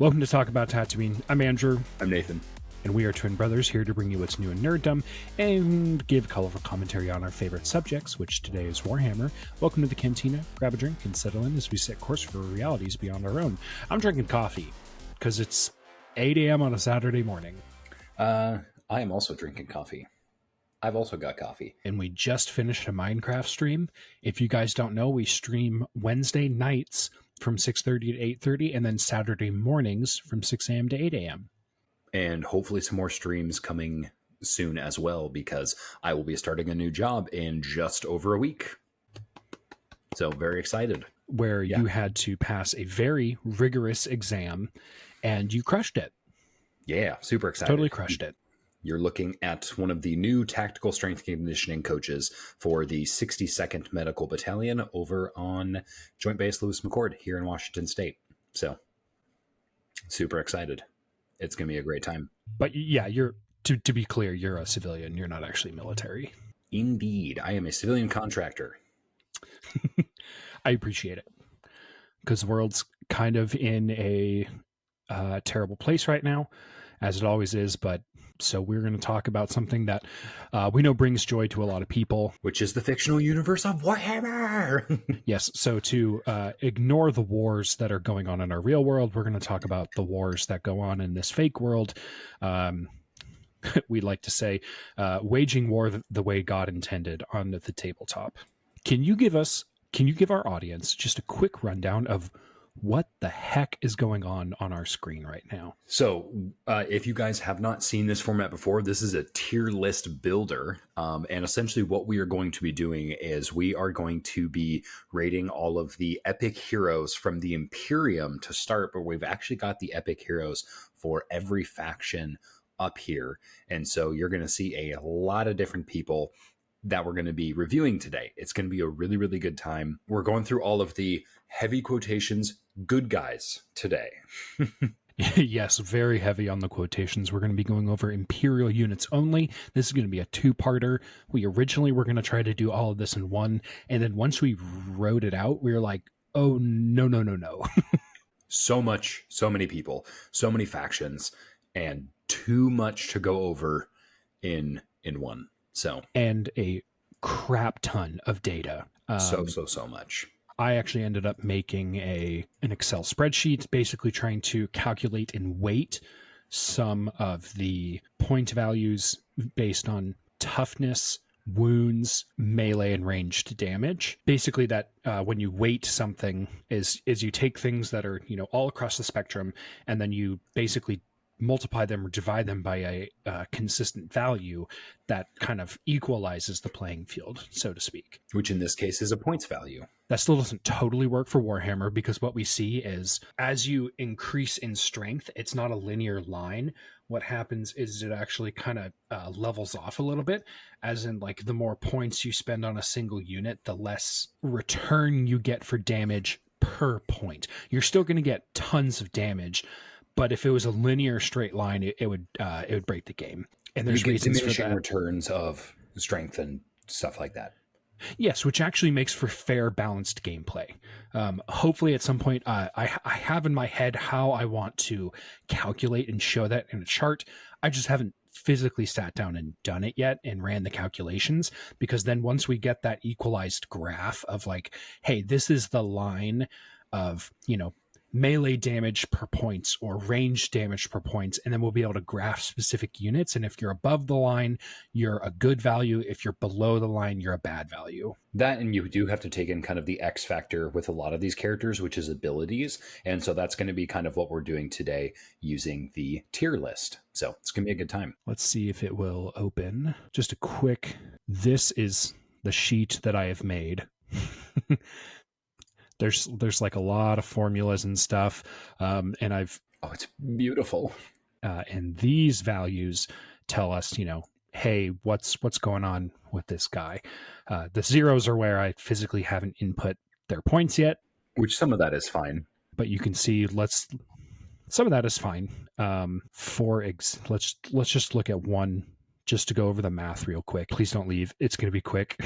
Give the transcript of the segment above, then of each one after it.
Welcome to Talk About Tatooine. I'm Andrew. I'm Nathan. And we are twin brothers here to bring you what's new in nerddom and give colorful commentary on our favorite subjects, which today is Warhammer. Welcome to the Cantina. Grab a drink and settle in as we set course for realities beyond our own. I'm drinking coffee because it's 8 a.m. on a Saturday morning. I am also drinking coffee. I've also got coffee. And we just finished a Minecraft stream. If you guys don't know, we stream Wednesday nights from 6:30 to 8:30 and then Saturday mornings from 6 a.m. to 8 a.m. And hopefully some more streams coming soon as well, because I will be starting a new job in just over a week. So very excited. Where you had to pass a very rigorous exam and you crushed it. Yeah, super excited. Totally crushed it. You're looking at one of the new tactical strength and conditioning coaches for the 62nd Medical Battalion over on Joint Base Lewis McChord here in Washington State. So super excited. It's going to be a great time. But yeah, you're to be clear, you're a civilian. You're not actually military. Indeed. I am a civilian contractor. I appreciate it because the world's kind of in a terrible place right now, as it always is. But so we're going to talk about something that we know brings joy to a lot of people, which is the fictional universe of Warhammer. Yes. So to ignore the wars that are going on in our real world, we're going to talk about the wars that go on in this fake world. We like to say, waging war the way God intended on the tabletop. Can you give our audience just a quick rundown of what the heck is going on our screen right now? So if you guys have not seen this format before, this is a tier list builder. And essentially what we are going to be doing is we are going to be rating all of the epic heroes from the Imperium to start, but we've actually got the epic heroes for every faction up here. And so you're going to see a lot of different people that we're going to be reviewing today. It's going to be a really, really good time. We're going through all of the heavy quotations good guys today. Yes, very heavy on the quotations. We're going to be going over Imperial units only. This is going to be a two-parter. We originally were going to try to do all of this in one, and then once we wrote it out, we were like, oh, no. So many people, so many factions, and too much to go over in one. So, and a crap ton of data. So much. I actually ended up making an Excel spreadsheet, basically trying to calculate and weight some of the point values based on toughness, wounds, melee, and ranged damage. Basically, that when you weight something is you take things that are all across the spectrum, and then you basically multiply them or divide them by a consistent value that kind of equalizes the playing field, so to speak. Which in this case is a points value. That still doesn't totally work for Warhammer, because what we see is as you increase in strength, it's not a linear line. What happens is it actually kind of levels off a little bit, as in like the more points you spend on a single unit, the less return you get for damage per point. You're still going to get tons of damage, but if it was a linear straight line, it would break the game. And there's reasons for that. Returns of strength and stuff like that. Yes, which actually makes for fair, balanced gameplay. Hopefully at some point, I have in my head how I want to calculate and show that in a chart. I just haven't physically sat down and done it yet and ran the calculations, because then once we get that equalized graph of like, hey, this is the line of, melee damage per points or range damage per points, and then we'll be able to graph specific units. And if you're above the line, you're a good value. If you're below the line, you're a bad value. That, and you do have to take in kind of the X factor with a lot of these characters, which is abilities. And so that's going to be kind of what we're doing today using the tier list. So it's going to be a good time. Let's see if it will open. Just a quick, this is the sheet that I have made. There's like a lot of formulas and stuff, and it's beautiful. And these values tell us, hey, what's going on with this guy. The zeros are where I physically haven't input their points yet, which some of that is fine. But you can see, some of that is fine. Let's just look at one just to go over the math real quick. Please don't leave. It's going to be quick.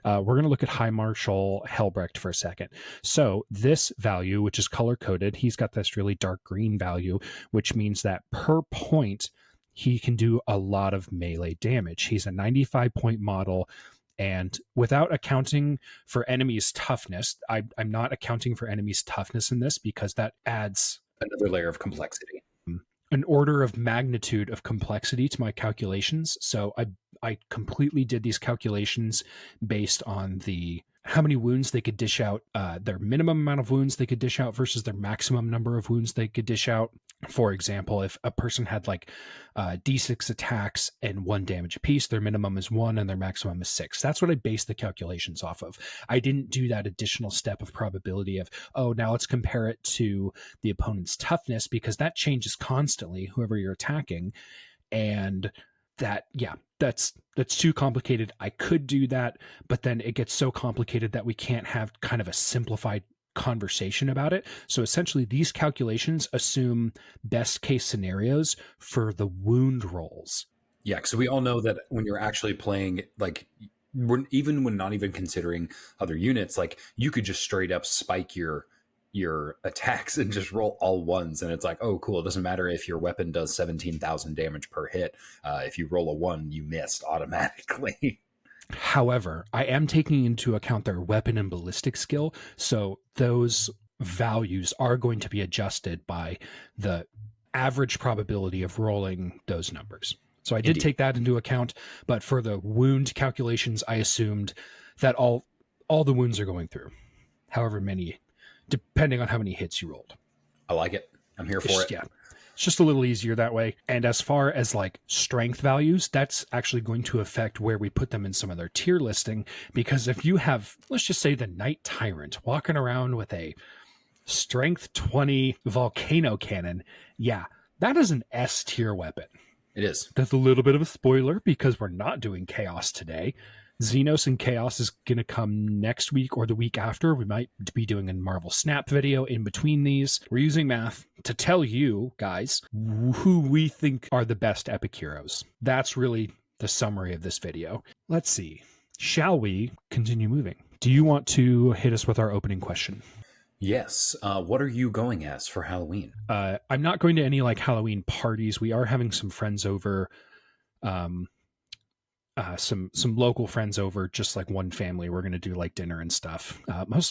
We're going to look at High Marshal Helbrecht for a second. So this value, which is color coded, he's got this really dark green value, which means that per point, he can do a lot of melee damage. He's a 95 point model. And without accounting for enemies' toughness, I'm not accounting for enemies' toughness in this because that adds Another layer of complexity. an order of magnitude of complexity to my calculations. So I completely did these calculations based on the how many wounds they could dish out, their minimum amount of wounds they could dish out versus their maximum number of wounds they could dish out. For example, if a person had like D6 attacks and 1 damage apiece, their minimum is 1 and their maximum is 6. That's what I based the calculations off of. I didn't do that additional step of probability of, oh, now let's compare it to the opponent's toughness, because that changes constantly, whoever you're attacking. And that's too complicated. I could do that, but then it gets so complicated that we can't have kind of a simplified conversation about it. So essentially these calculations assume best case scenarios for the wound rolls. Yeah, so we all know that when you're actually playing, like, even when not even considering other units, like, you could just straight up spike your attacks and just roll all ones, and it's like, oh cool, it doesn't matter if your weapon does 17,000 damage per hit. If you roll a 1, you missed automatically. However, I am taking into account their weapon and ballistic skill, so those values are going to be adjusted by the average probability of rolling those numbers. So I did Indeed. take that into account, but for the wound calculations, I assumed that all the wounds are going through, however many, depending on how many hits you rolled. I like it. I'm here for it. Yeah. It's just a little easier that way. And as far as like strength values, that's actually going to affect where we put them in some of their tier listing. Because if you have, let's just say, the Knight Tyrant walking around with a strength 20 volcano cannon, yeah, that is an S tier weapon. It is. That's a little bit of a spoiler because we're not doing Chaos today. Xenos and Chaos is going to come next week or the week after. We might be doing a Marvel Snap video in between these. We're using math to tell you guys who we think are the best epic heroes. That's really the summary of this video. Let's see. Shall we continue moving? Do you want to hit us with our opening question? Yes. What are you going as for Halloween? I'm not going to any like Halloween parties. We are having some friends over. Some local friends over, just like one family. We're going to do like dinner and stuff.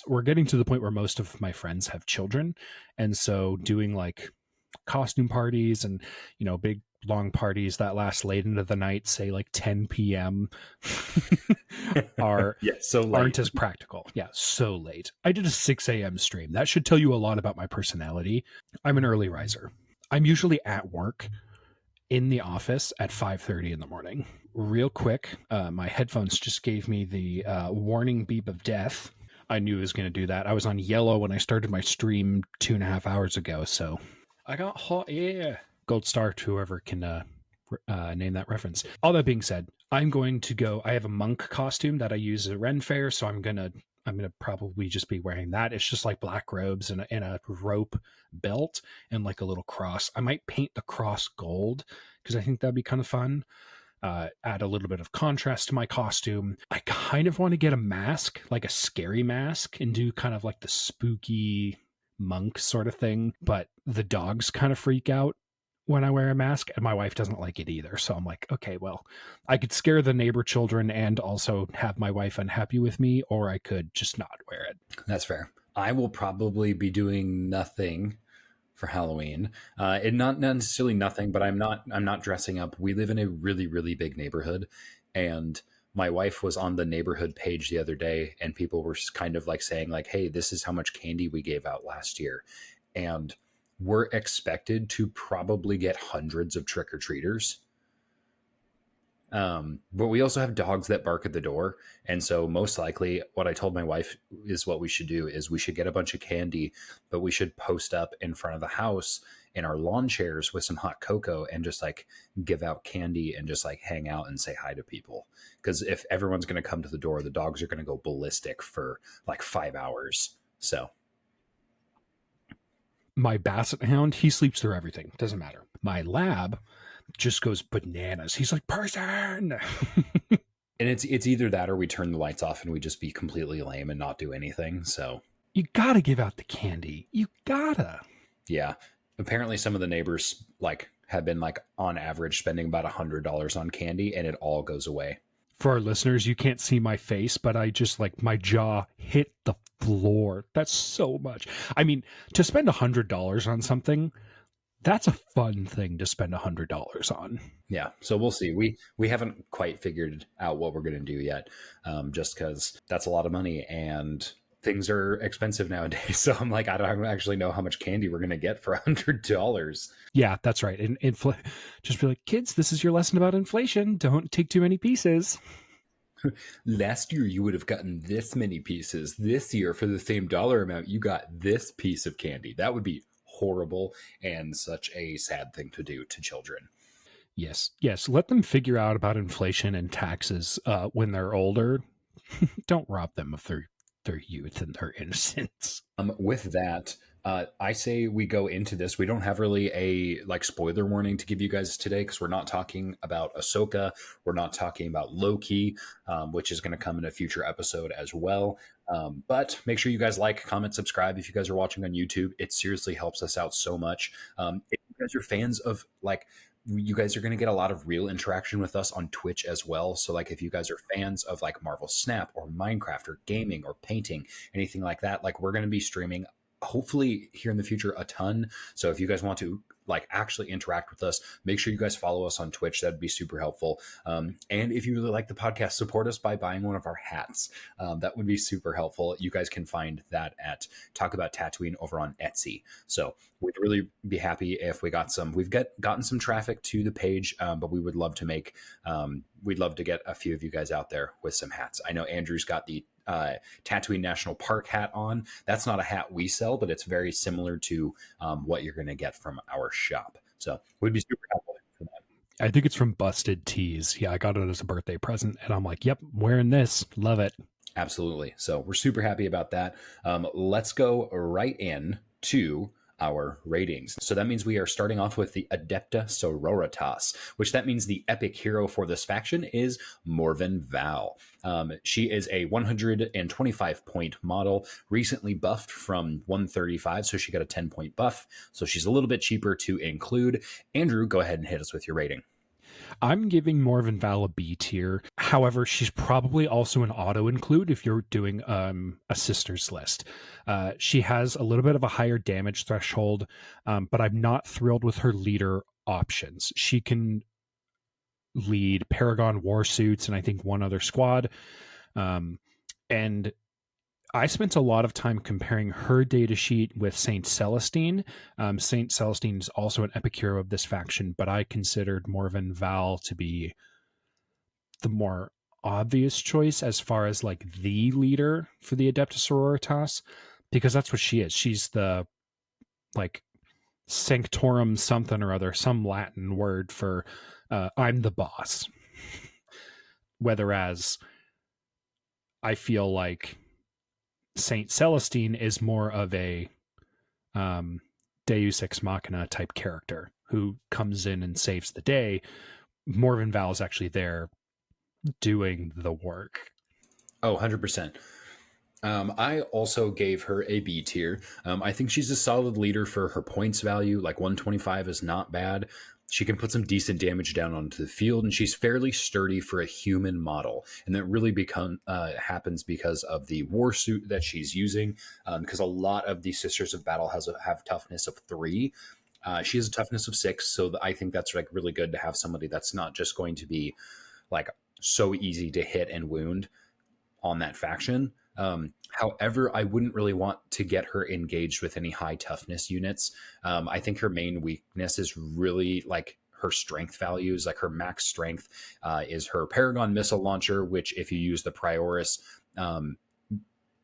We're getting to the point where most of my friends have children, and so doing like costume parties and big long parties that last late into the night, say like 10 p.m. are so late. Aren't as practical. Yeah, so late. I did a 6 a.m. stream. That should tell you a lot about my personality. I'm an early riser. I'm usually at work in the office at 5:30 in the morning. Real quick, my headphones just gave me the warning beep of death. I knew it was going to do that. I was on yellow when I started my stream 2.5 hours ago, so I got hot air. Gold star to whoever can name that reference. All that being said, I'm going to go. I have a monk costume that I use at Ren Fair, so I'm gonna probably just be wearing that. It's just like black robes and a rope belt and like a little cross. I might paint the cross gold because I think that'd be kind of fun. Add a little bit of contrast to my costume. I kind of want to get a mask, like a scary mask, and do kind of like the spooky monk sort of thing. But the dogs kind of freak out when I wear a mask, and my wife doesn't like it either. So I'm like, okay, well, I could scare the neighbor children and also have my wife unhappy with me, or I could just not wear it. That's fair. I will probably be doing nothing for Halloween. And not necessarily nothing, but I'm not dressing up. We live in a really, really big neighborhood, and my wife was on the neighborhood page the other day, and people were kind of like saying like, hey, this is how much candy we gave out last year. And we're expected to probably get hundreds of trick-or-treaters. But we also have dogs that bark at the door. And so most likely what I told my wife is what we should do is we should get a bunch of candy, but we should post up in front of the house in our lawn chairs with some hot cocoa and just like give out candy and just like hang out and say hi to people. Because if everyone's going to come to the door, the dogs are going to go ballistic for like 5 hours. So my basset hound, he sleeps through everything. Doesn't matter. My lab just goes bananas. He's like, person. And it's either that or we turn the lights off and we just be completely lame and not do anything. So You gotta give out the candy. You gotta. yeah, apparently some of the neighbors like have been like on average spending about $100 on candy, and it all goes away. For our listeners, you can't see my face, but I just like my jaw hit the floor. That's so much. I mean, to spend $100 on something, that's a fun thing to spend $100 on. Yeah, so we'll see. We haven't quite figured out what we're going to do yet, just because that's a lot of money and things are expensive nowadays. So I'm like, I don't actually know how much candy we're going to get for $100. Yeah, that's right. And just be like, kids, this is your lesson about inflation. Don't take too many pieces. Last year you would have gotten this many pieces. This year, for the same dollar amount, you got this piece of candy. That would be horrible and such a sad thing to do to children. Yes, yes. Let them figure out about inflation and taxes when they're older. Don't rob them of their youth and their innocence. With that, I say we go into this. We don't have really a like spoiler warning to give you guys today because we're not talking about Ahsoka. We're not talking about Loki, which is going to come in a future episode as well. But make sure you guys like, comment, subscribe if you guys are watching on YouTube. It seriously helps us out so much. If you guys are fans of like, you guys are going to get a lot of real interaction with us on Twitch as well. So like if you guys are fans of like Marvel Snap or Minecraft or gaming or painting, anything like that, like we're going to be streaming hopefully here in the future a ton. So if you guys want to like actually interact with us, make sure you guys follow us on Twitch. That'd be super helpful. And if you really like the podcast, support us by buying one of our hats. That would be super helpful. You guys can find that at Talk About Tatooine over on Etsy. So we'd really be happy if we got some. We've gotten some traffic to the page, but we would love to make. We'd love to get a few of you guys out there with some hats. I know Andrew's got the Tatooine National Park hat on. That's not a hat we sell, but it's very similar to what you're going to get from our shop. So we'd be super helpful for that. I think it's from Busted Tees. Yeah, I got it as a birthday present, and I'm like, yep, wearing this. Love it. Absolutely. So we're super happy about that. Let's go right in to our ratings. So that means we are starting off with the Adepta Sororitas, which that means the epic hero for this faction is Morven Val. She is a 125 point model, recently buffed from 135, so she got a 10 point buff. So she's a little bit cheaper to include. Andrew, go ahead and hit us with your rating. I'm giving Morven Val a B tier. However, she's probably also an auto include if you're doing a sisters list. She has a little bit of a higher damage threshold, but I'm not thrilled with her leader options. She can lead Paragon Warsuits and I think one other squad. And I spent a lot of time comparing her data sheet with Saint Celestine. Saint Celestine is also an epic hero of this faction, but I considered Morven Val to be the more obvious choice as far as like the leader for the Adeptus Sororitas, because that's what she is. She's the like Sanctorum something or other, some Latin word for I'm the boss. Whereas I feel like Saint Celestine is more of a Deus Ex Machina type character who comes in and saves the day. Morven Val is actually there doing the work. Oh, 100%. I also gave her a B tier. I think she's a solid leader for her points value. Like 125 is not bad. She can put some decent damage down onto the field, and she's fairly sturdy for a human model. And that really happens because of the war suit that she's using. Because a lot of the Sisters of Battle have toughness of 3. She has a toughness of 6, so I think that's like really good to have somebody that's not just going to be like so easy to hit and wound on that faction. However, I wouldn't really want to get her engaged with any high toughness units. I think her main weakness is really like her strength values. Like her max strength is her Paragon missile launcher, which if you use the Prioris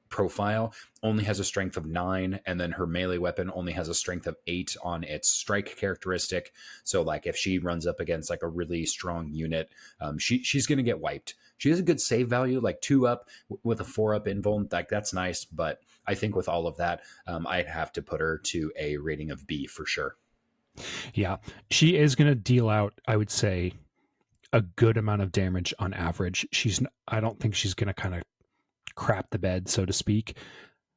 profile only has a strength of 9, and then her melee weapon only has a strength of 8 on its strike characteristic. So like if she runs up against like a really strong unit, she's going to get wiped. She has a good save value, like 2 up with a 4 up invuln. Like that's nice, but I think with all of that, I'd have to put her to a rating of B for sure. Yeah, she is going to deal out, I would say, a good amount of damage on average. I don't think she's going to kind of crap the bed, so to speak.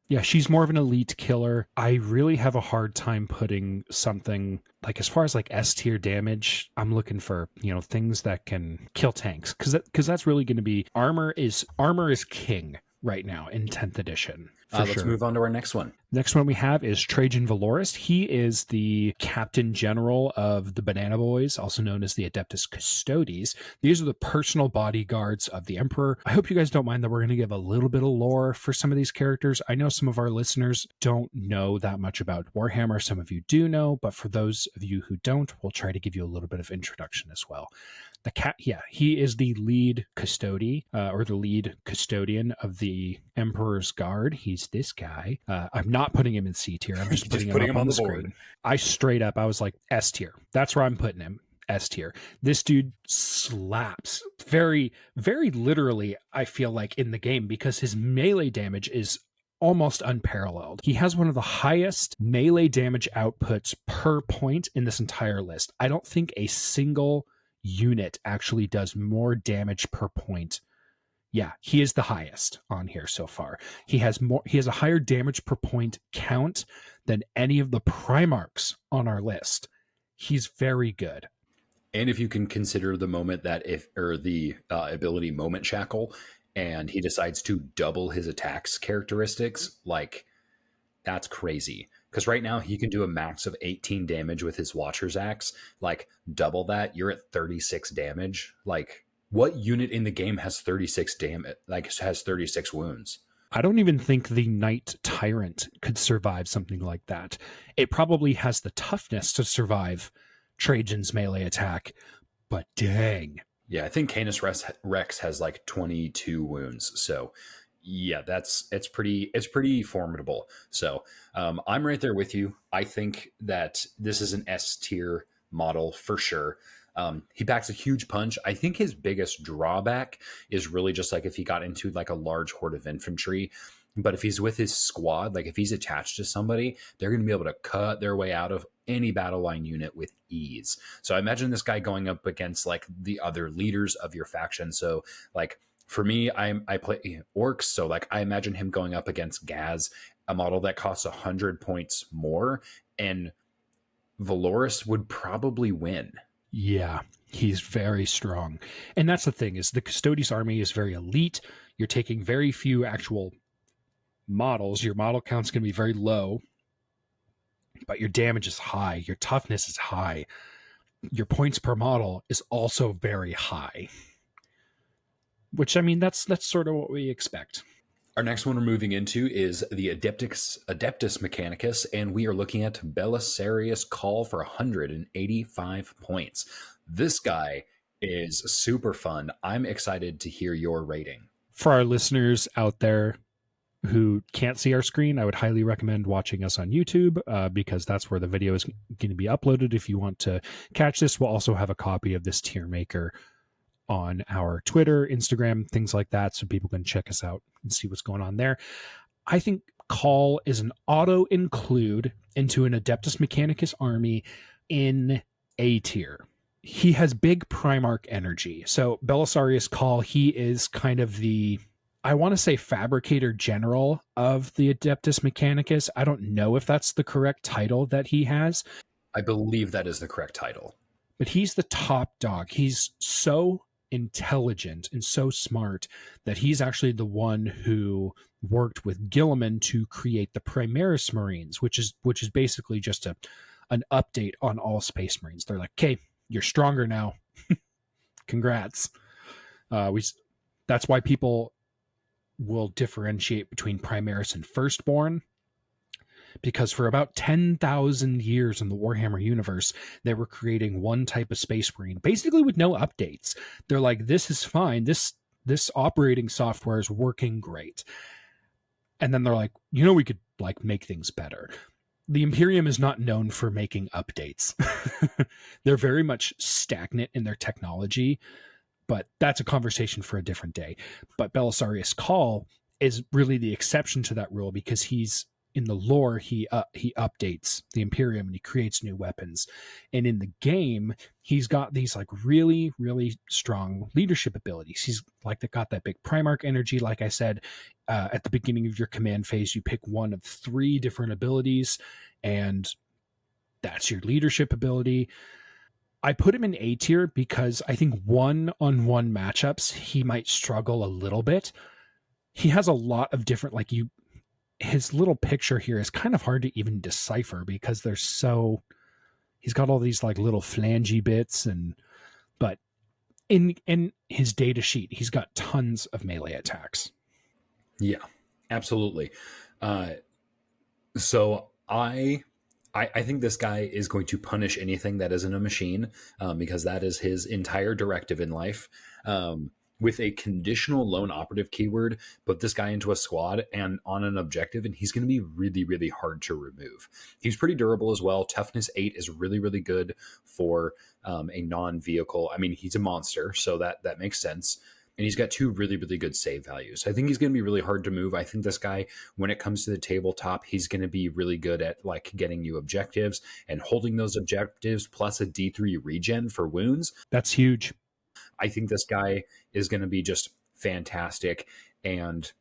Yeah, she's more of an elite killer. I really have a hard time putting something like, as far as like S tier damage, I'm looking for, things that can kill tanks, because that's really going to be armor is king right now in 10th edition. Let's move on to our next one. Next one we have is Trajan Valorist. He is the Captain General of the Banana Boys, also known as the Adeptus Custodes. These are the personal bodyguards of the Emperor. I hope you guys don't mind that we're going to give a little bit of lore for some of these characters. I know some of our listeners don't know that much about Warhammer. Some of you do know, but for those of you who don't, we'll try to give you a little bit of introduction as well. He is the lead custody, or the lead custodian of the Emperor's Guard. He's this guy. I'm not putting him in C tier. I'm just putting him up on the screen. I was like S tier. That's where I'm putting him. S tier. This dude slaps very, very literally, I feel like, in the game, because his melee damage is almost unparalleled. He has one of the highest melee damage outputs per point in this entire list. I don't think a single unit actually does more damage per point. Yeah, he is the highest on here so far. He has a higher damage per point count than any of the Primarchs on our list. He's very good. And if you can consider the the ability Moment Shackle, and he decides to double his attacks characteristics, like, that's crazy. Because right now he can do a max of 18 damage with his Watcher's Axe. Like, double that, you're at 36 damage. Like, what unit in the game has 36 damage? Like, has 36 wounds? I don't even think the Knight Tyrant could survive something like that. It probably has the toughness to survive Trajan's melee attack, but dang. Yeah, I think Canis Rex has like 22 wounds. So yeah, it's pretty formidable. So I'm right there with you. I think that this is an S tier model for sure. He packs a huge punch. I think his biggest drawback is really just like if he got into like a large horde of infantry. But if he's with his squad, like if he's attached to somebody, they're going to be able to cut their way out of any battle line unit with ease. So I imagine this guy going up against like the other leaders of your faction. So like, for me, I play orcs, so like I imagine him going up against Gaz, a model that costs 100 points more, and Valoris would probably win. Yeah, he's very strong. And that's the thing, is the Custodes army is very elite. You're taking very few actual models. Your model count's going to be very low, but your damage is high. Your toughness is high. Your points per model is also very high. Which, I mean, that's sort of what we expect. Our next one we're moving into is the Adeptus Mechanicus, and we are looking at Belisarius Call for 185 points. This guy is super fun. I'm excited to hear your rating. For our listeners out there who can't see our screen, I would highly recommend watching us on YouTube, because that's where the video is going to be uploaded. If you want to catch this, we'll also have a copy of this tier maker on our Twitter, Instagram, things like that, so people can check us out and see what's going on there. I think Call is an auto include into an Adeptus Mechanicus army in A tier. He has big Primarch energy. So Belisarius Call, he is kind of the, I want to say, fabricator general of the Adeptus Mechanicus. I don't know if that's the correct title that he has. I believe that is the correct title. But he's the top dog. He's so intelligent and so smart that he's actually the one who worked with Gilliman to create the Primaris Marines, which is basically just an update on all Space Marines. They're like, okay, you're stronger now. Congrats. That's why people will differentiate between Primaris and Firstborn, because for about 10,000 years in the Warhammer universe, they were creating one type of Space Marine, basically with no updates. They're like, this is fine. This operating software is working great. And then they're like, we could like make things better. The Imperium is not known for making updates. They're very much stagnant in their technology, but that's a conversation for a different day. But Belisarius Call is really the exception to that rule, because he's in the lore he updates the Imperium and he creates new weapons, and in the game he's got these like really really strong leadership abilities. He's like got that big Primarch energy. Like I said, at the beginning of your command phase, you pick one of 3 different abilities, and that's your leadership ability. I put him in A tier because I think one-on-one matchups he might struggle a little bit. He has a lot of different his little picture here is kind of hard to even decipher because he's got all these like little flangey bits, but in his data sheet he's got tons of melee attacks. Yeah, absolutely. Uh, so I think this guy is going to punish anything that isn't a machine, because that is his entire directive in life. With a conditional lone operative keyword, put this guy into a squad and on an objective, and he's going to be really, really hard to remove. He's pretty durable as well. Toughness 8 is really, really good for a non-vehicle. I mean, he's a monster, so that makes sense. And he's got 2 really, really good save values. I think he's going to be really hard to move. I think this guy, when it comes to the tabletop, he's going to be really good at like getting you objectives and holding those objectives, plus a D3 regen for wounds. That's huge. I think this guy is going to be just fantastic. And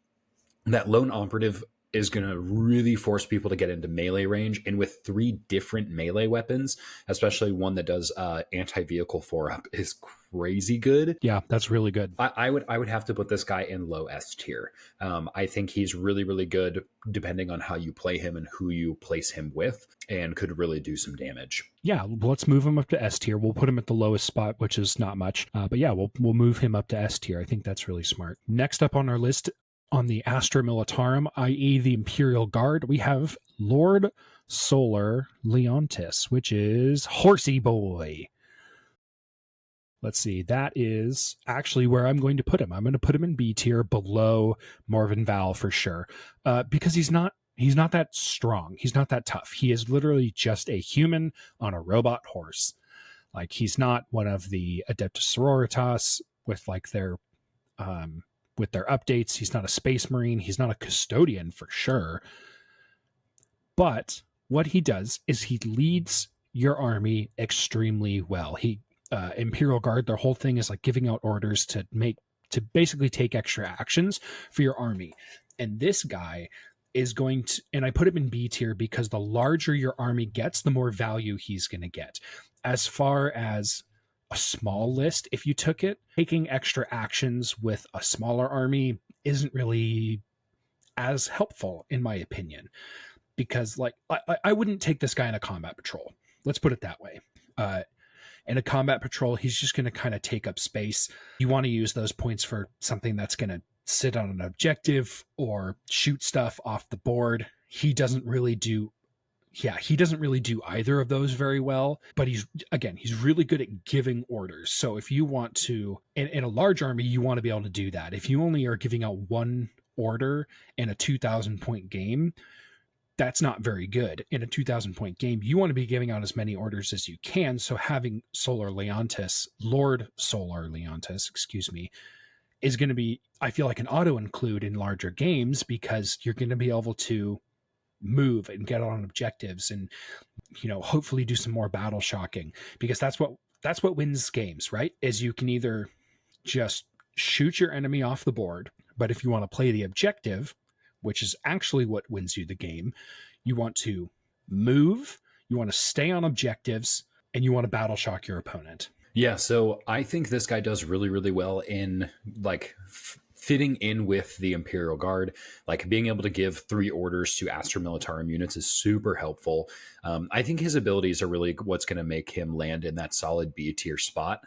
that lone operative is going to really force people to get into melee range. And with 3 different melee weapons, especially one that does anti-vehicle 4-up, is crazy good. Yeah, that's really good. I would have to put this guy in low S tier. I think he's really, really good depending on how you play him and who you place him with, and could really do some damage. Yeah, let's move him up to S tier. We'll put him at the lowest spot, which is not much. But yeah, we'll move him up to S tier. I think that's really smart. Next up on our list, on the Astra Militarum, i.e. the Imperial Guard, we have Lord Solar Leontis, which is Horsey Boy. Let's see, that is actually where I'm going to put him. I'm going to put him in B tier, below Morven Val for sure, because he's not that strong. He's not that tough. He is literally just a human on a robot horse. Like, he's not one of the Adeptus Sororitas with like their updates. He's not a space marine. He's not a custodian for sure. But what he does is he leads your army extremely well. Imperial Guard, their whole thing is like giving out orders to basically take extra actions for your army. And this guy is going to, and I put him in B tier because the larger your army gets, the more value he's going to get. As far as a small list, if you took it, taking extra actions with a smaller army isn't really as helpful in my opinion, because like I wouldn't take this guy in a combat patrol. Let's put it that way. In a combat patrol, he's just going to kind of take up space. You want to use those points for something that's going to sit on an objective or shoot stuff off the board. He doesn't really do either of those very well, but he's really good at giving orders. So if you want to, in a large army, you want to be able to do that. If you only are giving out one order in a 2,000 point game, that's not very good. In a 2,000 point game, you want to be giving out as many orders as you can. So having Lord Solar Leontis, is going to be, I feel like, an auto include in larger games, because you're going to be able to move and get on objectives and, hopefully do some more battle shocking, because that's what wins games, right? Is you can either just shoot your enemy off the board, but if you want to play the objective, which is actually what wins you the game, you want to move, you want to stay on objectives, and you want to battle shock your opponent. Yeah, so I think this guy does really, really well in like fitting in with the Imperial Guard. Like, being able to give 3 orders to Astra Militarum units is super helpful. I think his abilities are really what's going to make him land in that solid B tier spot.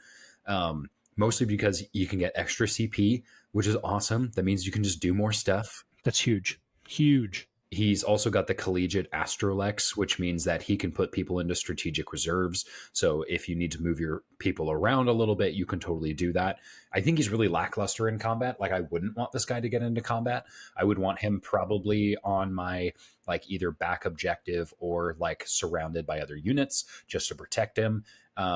Mostly because you can get extra CP, which is awesome. That means you can just do more stuff. That's huge. Huge. He's also got the collegiate Astrolex, which means that he can put people into strategic reserves. So if you need to move your people around a little bit, you can totally do that. I think he's really lackluster in combat. Like, I wouldn't want this guy to get into combat. I would want him probably on my like either back objective or like surrounded by other units just to protect him.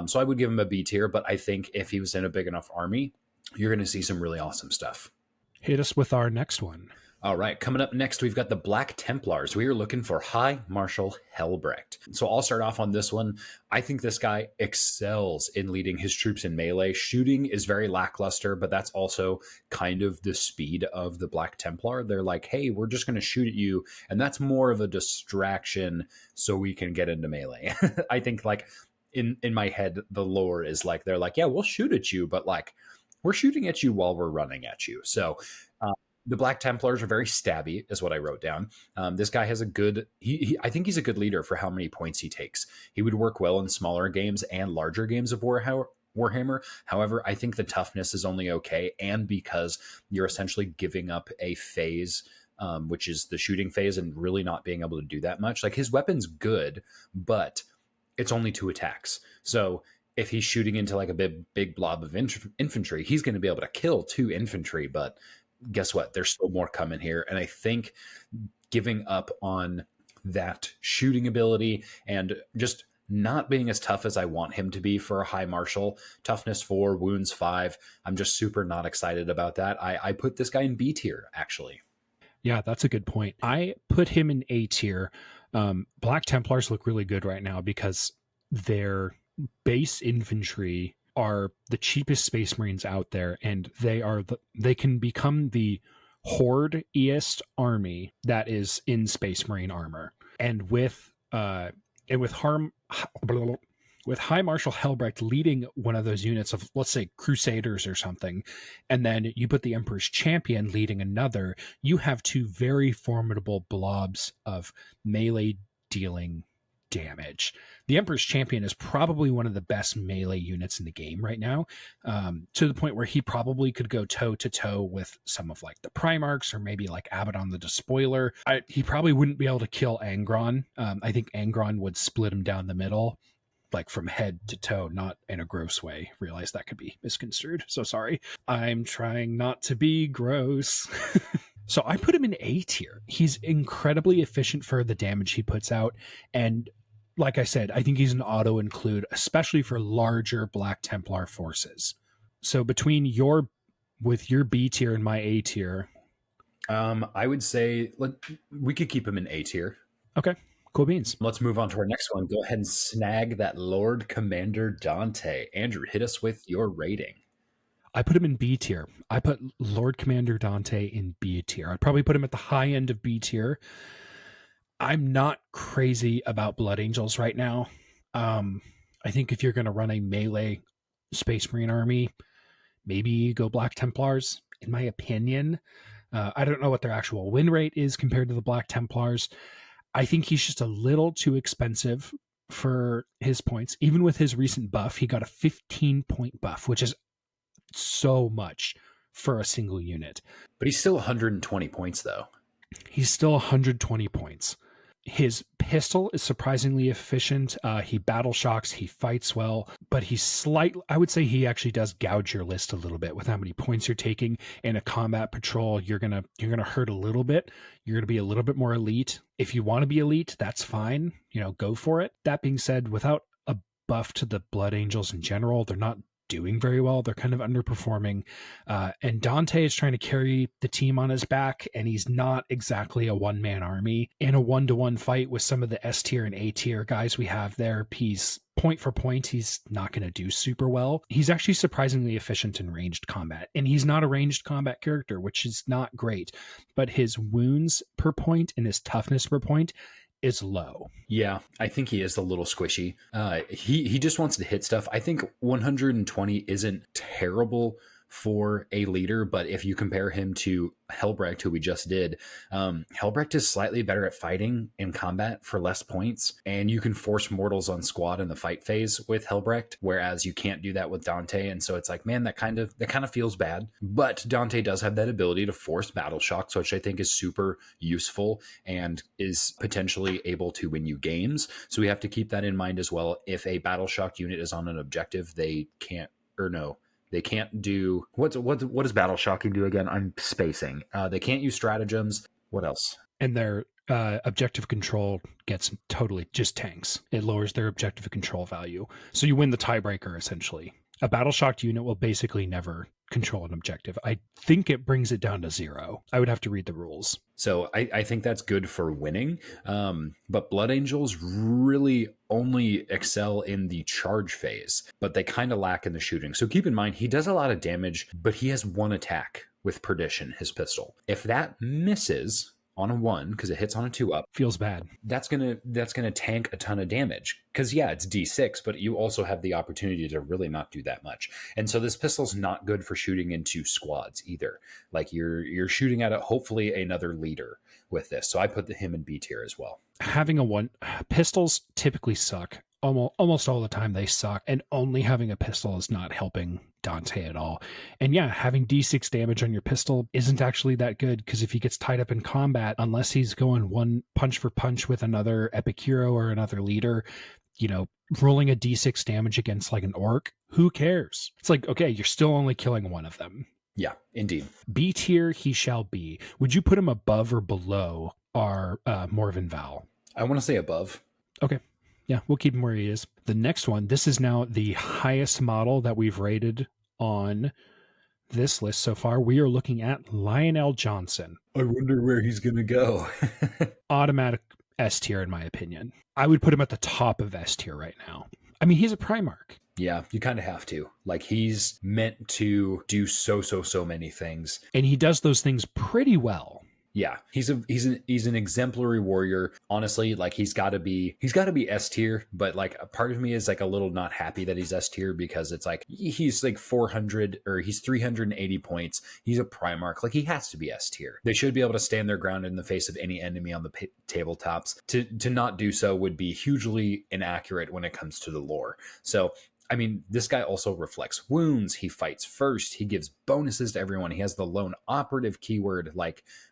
So I would give him a B tier, but I think if he was in a big enough army, you're going to see some really awesome stuff. Hit us with our next one. All right, coming up next, we've got the Black Templars. We are looking for High Marshal Helbrecht. So I'll start off on this one. I think this guy excels in leading his troops in melee. Shooting is very lackluster, but that's also kind of the speed of the Black Templar. They're like, hey, we're just going to shoot at you. And that's more of a distraction so we can get into melee. I think, like, in my head, the lore is like, they're like, yeah, we'll shoot at you, but like, we're shooting at you while we're running at you. So, the Black Templars are very stabby, is what I wrote down. This guy has a good. I think he's a good leader for how many points he takes. He would work well in smaller games and larger games of Warhammer. However, I think the toughness is only okay, and because you're essentially giving up a phase, which is the shooting phase, and really not being able to do that much. Like, his weapon's good, but it's only 2 attacks. So if he's shooting into like a big blob of infantry, he's going to be able to kill 2 infantry, but guess what? There's still more coming here. And I think giving up on that shooting ability and just not being as tough as I want him to be for a high marshal, toughness 4, wounds 5. I'm just super not excited about that. I put this guy in B tier, actually. Yeah, that's a good point. I put him in A tier. Black Templars look really good right now because their base infantry are the cheapest Space Marines out there, and they can become the horde-iest army that is in Space Marine armor. And with harm with High Marshal Helbrecht leading one of those units of, let's say, Crusaders or something, and then you put the Emperor's Champion leading another, you have 2 very formidable blobs of melee dealing damage. The Emperor's Champion is probably one of the best melee units in the game right now, to the point where he probably could go toe to toe with some of like the Primarchs or maybe like Abaddon the Despoiler. He probably wouldn't be able to kill Angron. I think Angron would split him down the middle, like from head to toe, not in a gross way. Realize that could be misconstrued. So sorry. I'm trying not to be gross. So I put him in A tier. He's incredibly efficient for the damage he puts out. And like I said, I think he's an auto include, especially for larger Black Templar forces. So between your B tier and my A tier. I would say we could keep him in A tier. Okay. Cool beans. Let's move on to our next one. Go ahead and snag that Lord Commander Dante. Andrew, hit us with your rating. I put him in B tier. I put Lord Commander Dante in B tier. I'd probably put him at the high end of B tier. I'm not crazy about Blood Angels right now. I think if you're going to run a melee Space Marine army, maybe go Black Templars, in my opinion. I don't know what their actual win rate is compared to the Black Templars. I think he's just a little too expensive for his points. Even with his recent buff, he got a 15-point buff, which is so much for a single unit. But he's still 120 points, though. He's still 120 points. His pistol is surprisingly efficient. He battle shocks, he fights well, but I would say he actually does gouge your list a little bit with how many points you're taking. In a combat patrol, you're gonna hurt a little bit. You're gonna be a little bit more elite. If you want to be elite, that's fine. Go for it. That being said, without a buff to the Blood Angels in general, they're not doing very well. They're kind of underperforming. And Dante is trying to carry the team on his back, and he's not exactly a one-man army. In a one-to-one fight with some of the S tier and A tier guys we have there, he's point for point, he's not going to do super well. He's actually surprisingly efficient in ranged combat, and he's not a ranged combat character, which is not great. But his wounds per point and his toughness per point is low. Yeah, I think he is a little squishy. He just wants to hit stuff. I think 120 isn't terrible for a leader, but if you compare him to Helbrecht, who we just did, Helbrecht is slightly better at fighting in combat for less points, and you can force mortals on squad in the fight phase with Helbrecht, whereas you can't do that with Dante. And so it's like, man, that kind of feels bad. But Dante does have that ability to force battle shocks, which I think is super useful and is potentially able to win you games. So we have to keep that in mind as well. If a battle shock unit is on an objective, they can't do what does battle shocking do again? I'm spacing. They can't use stratagems. What else? And their objective control gets totally just tanks. It lowers their objective control value. So you win the tiebreaker essentially. A battle shocked unit will basically never control an objective. I think it brings it down to 0. I would have to read the rules. So I think that's good for winning. But Blood Angels really only excel in the charge phase, but they kind of lack in the shooting. So keep in mind, he does a lot of damage, but he has one attack with Perdition, his pistol. If that misses on a 1, because it hits on a 2 up, feels bad. That's gonna tank a ton of damage. Because yeah, it's D6, but you also have the opportunity to really not do that much. And so this pistol's not good for shooting into squads either. Like you're shooting at hopefully another leader with this. So I put him in B tier as well. Having a 1, pistols typically suck. Almost all the time they suck, and only having a pistol is not helping Dante at all. And yeah, having D6 damage on your pistol isn't actually that good, because if he gets tied up in combat, unless he's going one punch for punch with another epic hero or another leader, rolling a D6 damage against like an orc, who cares? It's like, okay, you're still only killing one of them. Yeah, indeed. B tier he shall be. Would you put him above or below our Morven Val? I want to say above. Okay. Yeah, we'll keep him where he is. The next one, this is now the highest model that we've rated on this list so far. We are looking at Lionel Johnson. I wonder where he's going to go. Automatic S tier, in my opinion. I would put him at the top of S tier right now. I mean, he's a Primarch. Yeah, you kind of have to. Like, he's meant to do so many things. And he does those things pretty well. Yeah, he's an exemplary warrior. Honestly, like he's got to be S tier, but like a part of me is like a little not happy that he's S tier, because it's like he's like 400 or he's 380 points. He's a Primarch, like he has to be S tier. They should be able to stand their ground in the face of any enemy on the tabletops. To not do so would be hugely inaccurate when it comes to the lore. So I mean, this guy also reflects wounds. He fights first. He gives bonuses to everyone. He has the lone operative keyword,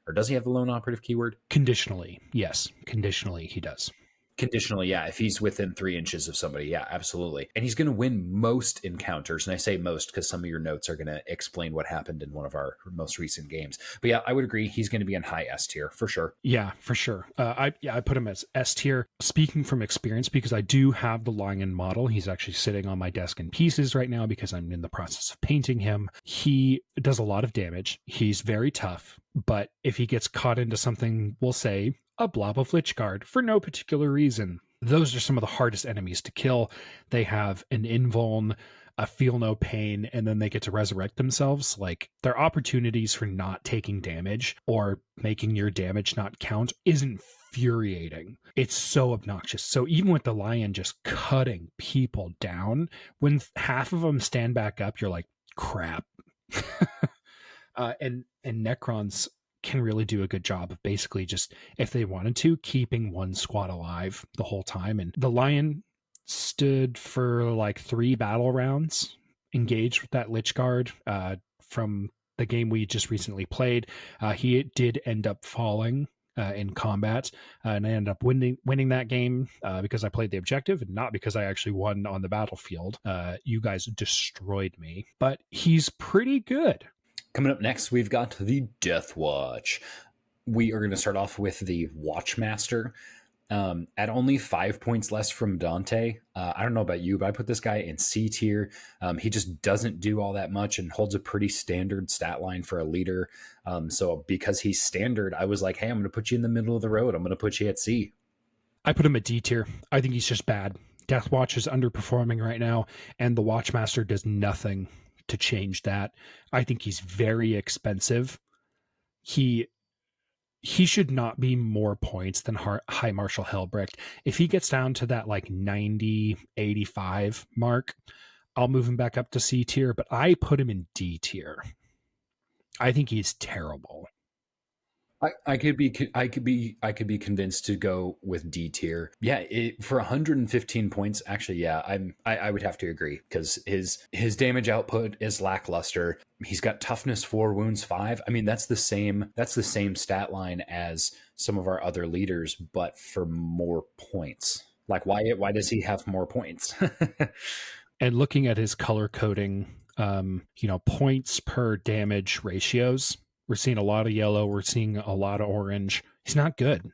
or does he have the lone operative keyword? Conditionally, yes. Conditionally, he does. Conditionally, yeah. If he's within 3 inches of somebody, yeah, absolutely. And he's going to win most encounters. And I say most because some of your notes are going to explain what happened in one of our most recent games. But yeah, I would agree. He's going to be in high S tier for sure. Yeah, for sure. I put him as S tier. Speaking from experience, because I do have the Lion model. He's actually sitting on my desk in pieces right now because I'm in the process of painting him. He does a lot of damage. He's very tough. But if he gets caught into something, we'll say a blob of Lich Guard for no particular reason, those are some of the hardest enemies to kill. They have an invuln, a feel no pain, and then they get to resurrect themselves. Like, their opportunities for not taking damage or making your damage not count is infuriating. It's so obnoxious. So even with the Lion just cutting people down, when half of them stand back up, you're like, crap. And Necrons can really do a good job of basically just, if they wanted to, keeping one squad alive the whole time. And the Lion stood for like 3 battle rounds engaged with that Lich Guard from the game we just recently played. He did end up falling in combat, and I ended up winning that game because I played the objective and not because I actually won on the battlefield. You guys destroyed me, but he's pretty good. Coming up next, we've got the Death Watch. We are going to start off with the Watchmaster. At only 5 points less from Dante. I don't know about you, but I put this guy in C tier. He just doesn't do all that much and holds a pretty standard stat line for a leader. So because he's standard, I was like, hey, I'm going to put you in the middle of the road. I'm going to put you at C. I put him at D tier. I think he's just bad. Death Watch is underperforming right now, and the Watchmaster does nothing to change that. I think he's very expensive. He should not be more points than High Marshal Helbrecht. If he gets down to that like 90, 85 mark, I'll move him back up to C tier, but I put him in D tier. I think he's terrible. I could be convinced to go with D tier. Yeah, for 115 points, actually, yeah, I would have to agree, because his damage output is lackluster. He's got toughness 4, wounds 5. I mean, that's the same stat line as some of our other leaders, but for more points. Like, why does he have more points? And looking at his color coding, points per damage ratios, we're seeing a lot of yellow. We're seeing a lot of orange. He's not good.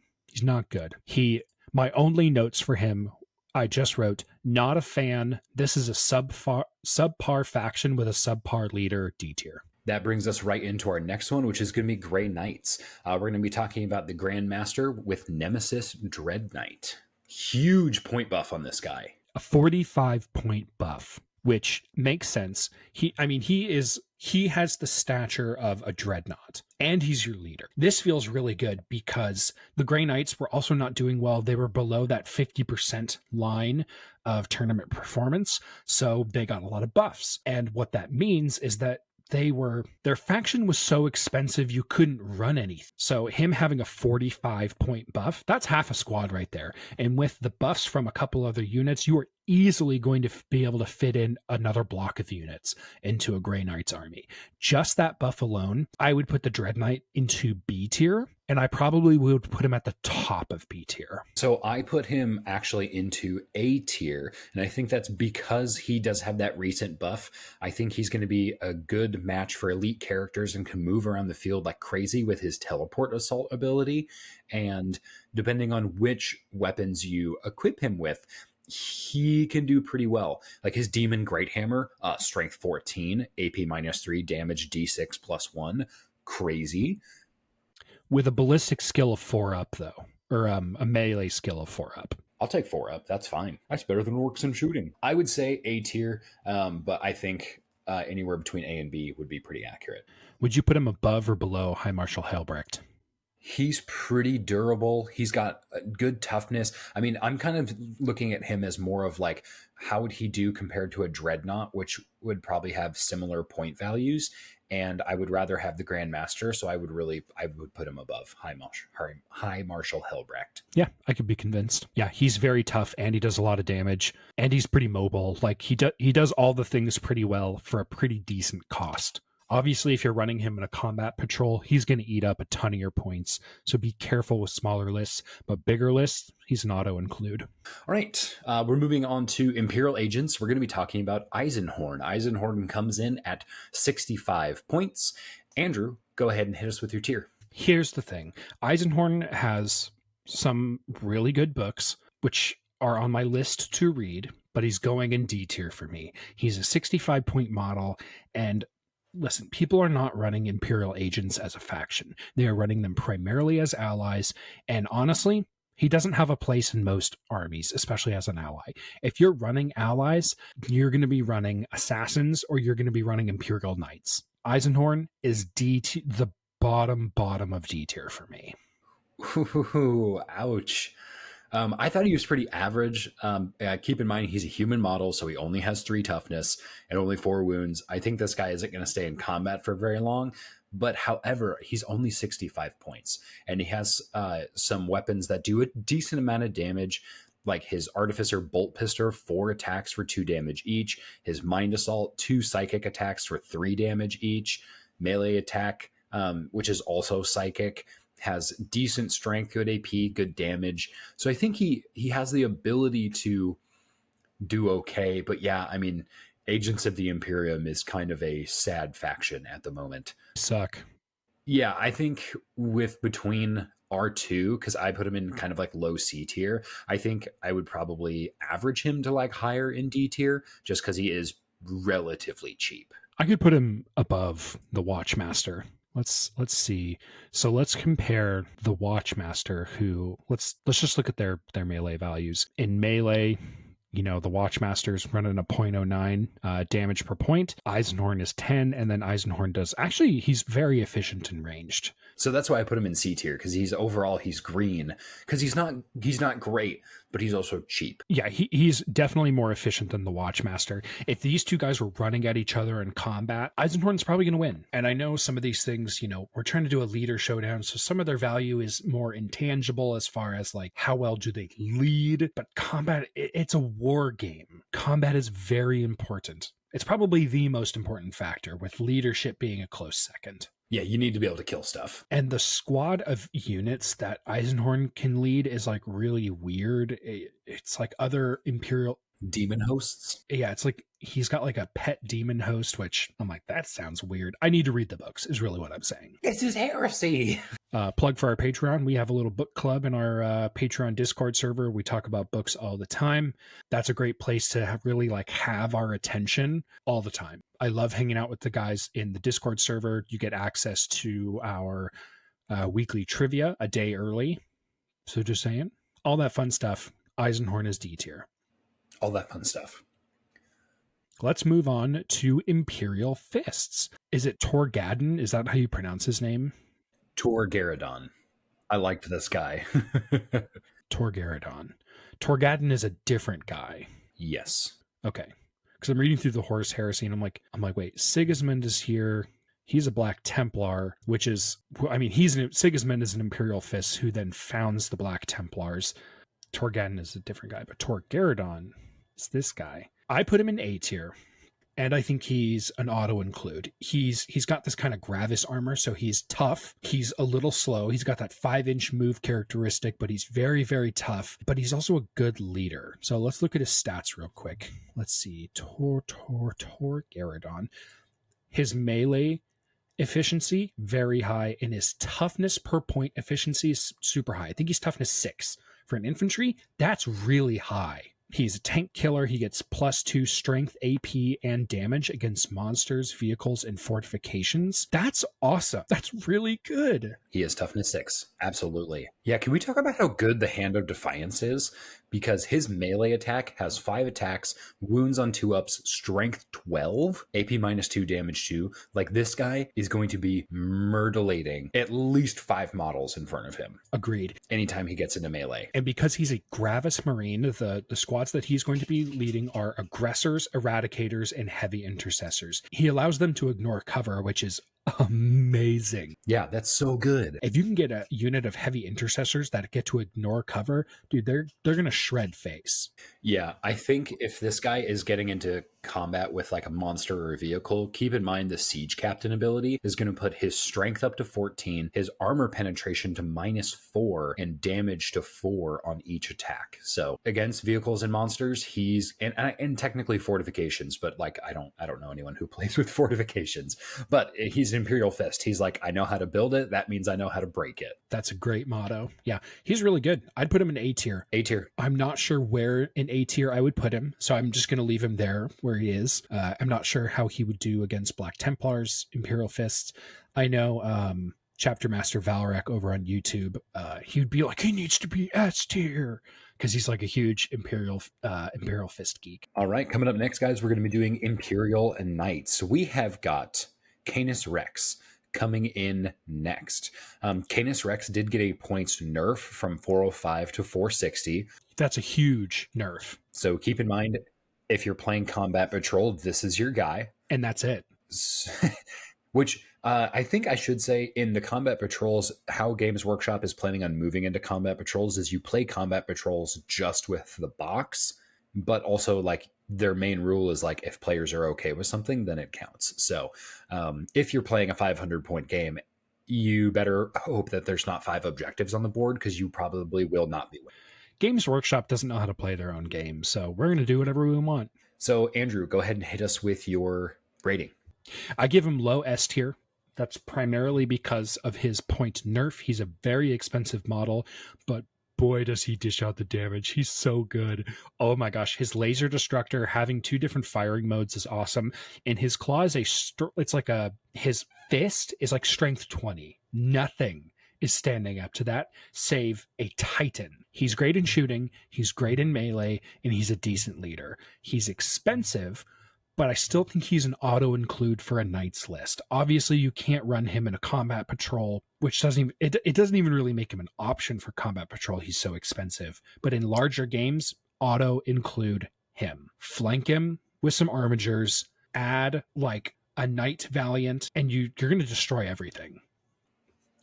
My only notes for him, I just wrote Not a fan. This is a subpar faction with a subpar leader, D tier. That brings us right into our next one, which is going to be Grey Knights. We're going to be talking about the Grandmaster with Nemesis Dread Knight. Huge point buff on this guy. A 45 point buff, which makes sense. He has the stature of a dreadnought, and he's your leader. This feels really good because the Grey Knights were also not doing well. They were below that 50% line of tournament performance, so they got a lot of buffs. And what that means is that their faction was so expensive you couldn't run anything. So him having a 45 point buff, that's half a squad right there. And with the buffs from a couple other units, you are easily going to be able to fit in another block of units into a Grey Knight's army. Just that buff alone, I would put the Dread Knight into B tier, and I probably would put him at the top of B tier. So I put him actually into A tier, and I think that's because he does have that recent buff. I think he's going to be a good match for elite characters and can move around the field like crazy with his teleport assault ability. And depending on which weapons you equip him with, he can do pretty well. Like his Demon Great Hammer, strength 14, AP -3, damage D6 +1. Crazy. With a ballistic skill of 4 up, though, or a melee skill of 4 up. I'll take 4 up. That's fine. That's better than orcs and shooting. I would say A tier, but I think anywhere between A and B would be pretty accurate. Would you put him above or below High Marshal Helbrecht? He's pretty durable. He's got good toughness. I mean, I'm kind of looking at him as more of like, how would he do compared to a Dreadnought, which would probably have similar point values. And I would rather have the Grandmaster, so I would put him above High Marshal Helbrecht. Yeah, I could be convinced. Yeah, he's very tough, and he does a lot of damage, and he's pretty mobile. Like he does all the things pretty well for a pretty decent cost. Obviously, if you're running him in a combat patrol, he's going to eat up a ton of your points. So be careful with smaller lists, but bigger lists, he's an auto include. All right, we're moving on to Imperial Agents. We're going to be talking about Eisenhorn. Eisenhorn comes in at 65 points. Andrew, go ahead and hit us with your tier. Here's the thing. Eisenhorn has some really good books, which are on my list to read, but he's going in D tier for me. He's a 65 point model, and listen, people are not running Imperial Agents as a faction. They are running them primarily as allies. And honestly, he doesn't have a place in most armies, especially as an ally. If you're running allies, you're going to be running assassins or you're going to be running Imperial Knights. Eisenhorn is the bottom of D tier for me. Ooh, ouch. I thought he was pretty average. Keep in mind, he's a human model, so he only has 3 toughness and only 4 wounds. I think this guy isn't going to stay in combat for very long. But however, he's only 65 points, and he has some weapons that do a decent amount of damage, like his Artificer Bolt Pistol, 4 attacks for 2 damage each. His Mind Assault, 2 psychic attacks for 3 damage each. Melee attack, which is also psychic, has decent strength, good AP, good damage. So I think he has the ability to do okay. But yeah, I mean, Agents of the Imperium is kind of a sad faction at the moment. Suck. Yeah, I think with between R2, because I put him in kind of like low C tier, I think I would probably average him to like higher in D tier just because he is relatively cheap. I could put him above the Watchmaster. Let's see. So let's compare the Watchmaster, who let's just look at their melee values. In melee, you know, the Watchmaster's running a 0.09 damage per point. Eisenhorn is 10, and then Eisenhorn does actually, he's very efficient and ranged. So that's why I put him in C tier, because he's green, because he's not great, but he's also cheap. Yeah, he's definitely more efficient than the Watchmaster. If these two guys were running at each other in combat, Eisenhorn's probably going to win. And I know some of these things, you know, we're trying to do a leader showdown, so some of their value is more intangible as far as like how well do they lead. But combat, it's a war game. Combat is very important. It's probably the most important factor, with leadership being a close second. Yeah, you need to be able to kill stuff. And the squad of units that Eisenhorn can lead is like really weird. It's like other Imperial... Demon hosts. Yeah, it's like he's got like a pet demon host, which I'm like, that sounds weird. I need to read the books, is really what I'm saying. This is heresy. Plug for our Patreon. We have a little book club in our Patreon Discord server. We talk about books all the time. That's a great place to really like have our attention all the time. I love hanging out with the guys in the Discord server. You get access to our weekly trivia a day early. So just saying, all that fun stuff. Eisenhorn is D tier. All that fun stuff. Let's move on to Imperial Fists. Is it Torgadon? Is that how you pronounce his name? Torgaradon. I liked this guy. Torgaradon. Torgadon is a different guy. Yes. Okay. Because I'm reading through the Horus Heresy and I'm like, wait, Sigismund is here. He's a Black Templar, which is, I mean, Sigismund is an Imperial Fist who then founds the Black Templars. Torgadon is a different guy, but Torgaradon is this guy. I put him in A tier. And I think he's an auto include. He's got this kind of Gravis armor, so he's tough. He's a little slow. He's got that 5-inch move characteristic, but he's very, very tough. But he's also a good leader. So let's look at his stats real quick. Let's see. Torgaradon. His melee efficiency, very high. And his toughness per point efficiency is super high. I think he's toughness 6. For an infantry, that's really high. He's a tank killer. He gets +2 strength, AP, and damage against monsters, vehicles, and fortifications. That's awesome. That's really good. He is toughness 6. Absolutely. Yeah, can we talk about how good the Hand of Defiance is? Because his melee attack has 5 attacks, wounds on 2-ups, strength 12, AP -2, damage 2. Like, this guy is going to be murderating at least 5 models in front of him. Agreed. Anytime he gets into melee. And because he's a Gravis Marine, the squads that he's going to be leading are aggressors, eradicators, and heavy intercessors. He allows them to ignore cover, which is amazing. Yeah, that's so good. If you can get a unit of heavy intercessors that get to ignore cover, dude, they're going to shred face. Yeah, I think if this guy is getting into combat with like a monster or a vehicle, keep in mind the siege captain ability is going to put his strength up to 14, his armor penetration to -4, and damage to 4 on each attack. So against vehicles and monsters, he's and technically fortifications, but like I don't know anyone who plays with fortifications, but he's an Imperial Fist. He's like, I know how to build it. That means I know how to break it. That's a great motto. Yeah, he's really good. I'd put him in A tier. A tier. I'm not sure where in A tier I would put him, so I'm just going to leave him there where he is. I'm not sure how he would do against Black Templars, Imperial Fists. I know Chapter Master Valrak over on YouTube, he'd be like, he needs to be S tier because he's like a huge Imperial Fist geek. All right, coming up next, guys, we're going to be doing Imperial and Knights. We have got Canis Rex coming in next. Canis Rex did get a points nerf from 405 to 460. That's a huge nerf. So keep in mind, if you're playing Combat Patrol, this is your guy. And that's it. Which I think I should say in the Combat Patrols, how Games Workshop is planning on moving into Combat Patrols is you play Combat Patrols just with the box, but also like their main rule is like if players are okay with something, then it counts. So if you're playing a 500-point game, you better hope that there's not 5 objectives on the board because you probably will not be winning. Games Workshop doesn't know how to play their own game, so we're going to do whatever we want. So, Andrew, go ahead and hit us with your rating. I give him low S tier. That's primarily because of his point nerf. He's a very expensive model, but boy, does he dish out the damage. He's so good. Oh my gosh. His laser destructor having 2 different firing modes is awesome. And his claw is his fist is like strength 20. Nothing is standing up to that, save a Titan. He's great in shooting, he's great in melee, and he's a decent leader. He's expensive, but I still think he's an auto-include for a Knights list. Obviously, you can't run him in a Combat Patrol, which doesn't even really make him an option for Combat Patrol. He's so expensive. But in larger games, auto-include him. Flank him with some armigers, add like a Knight Valiant, and you're going to destroy everything.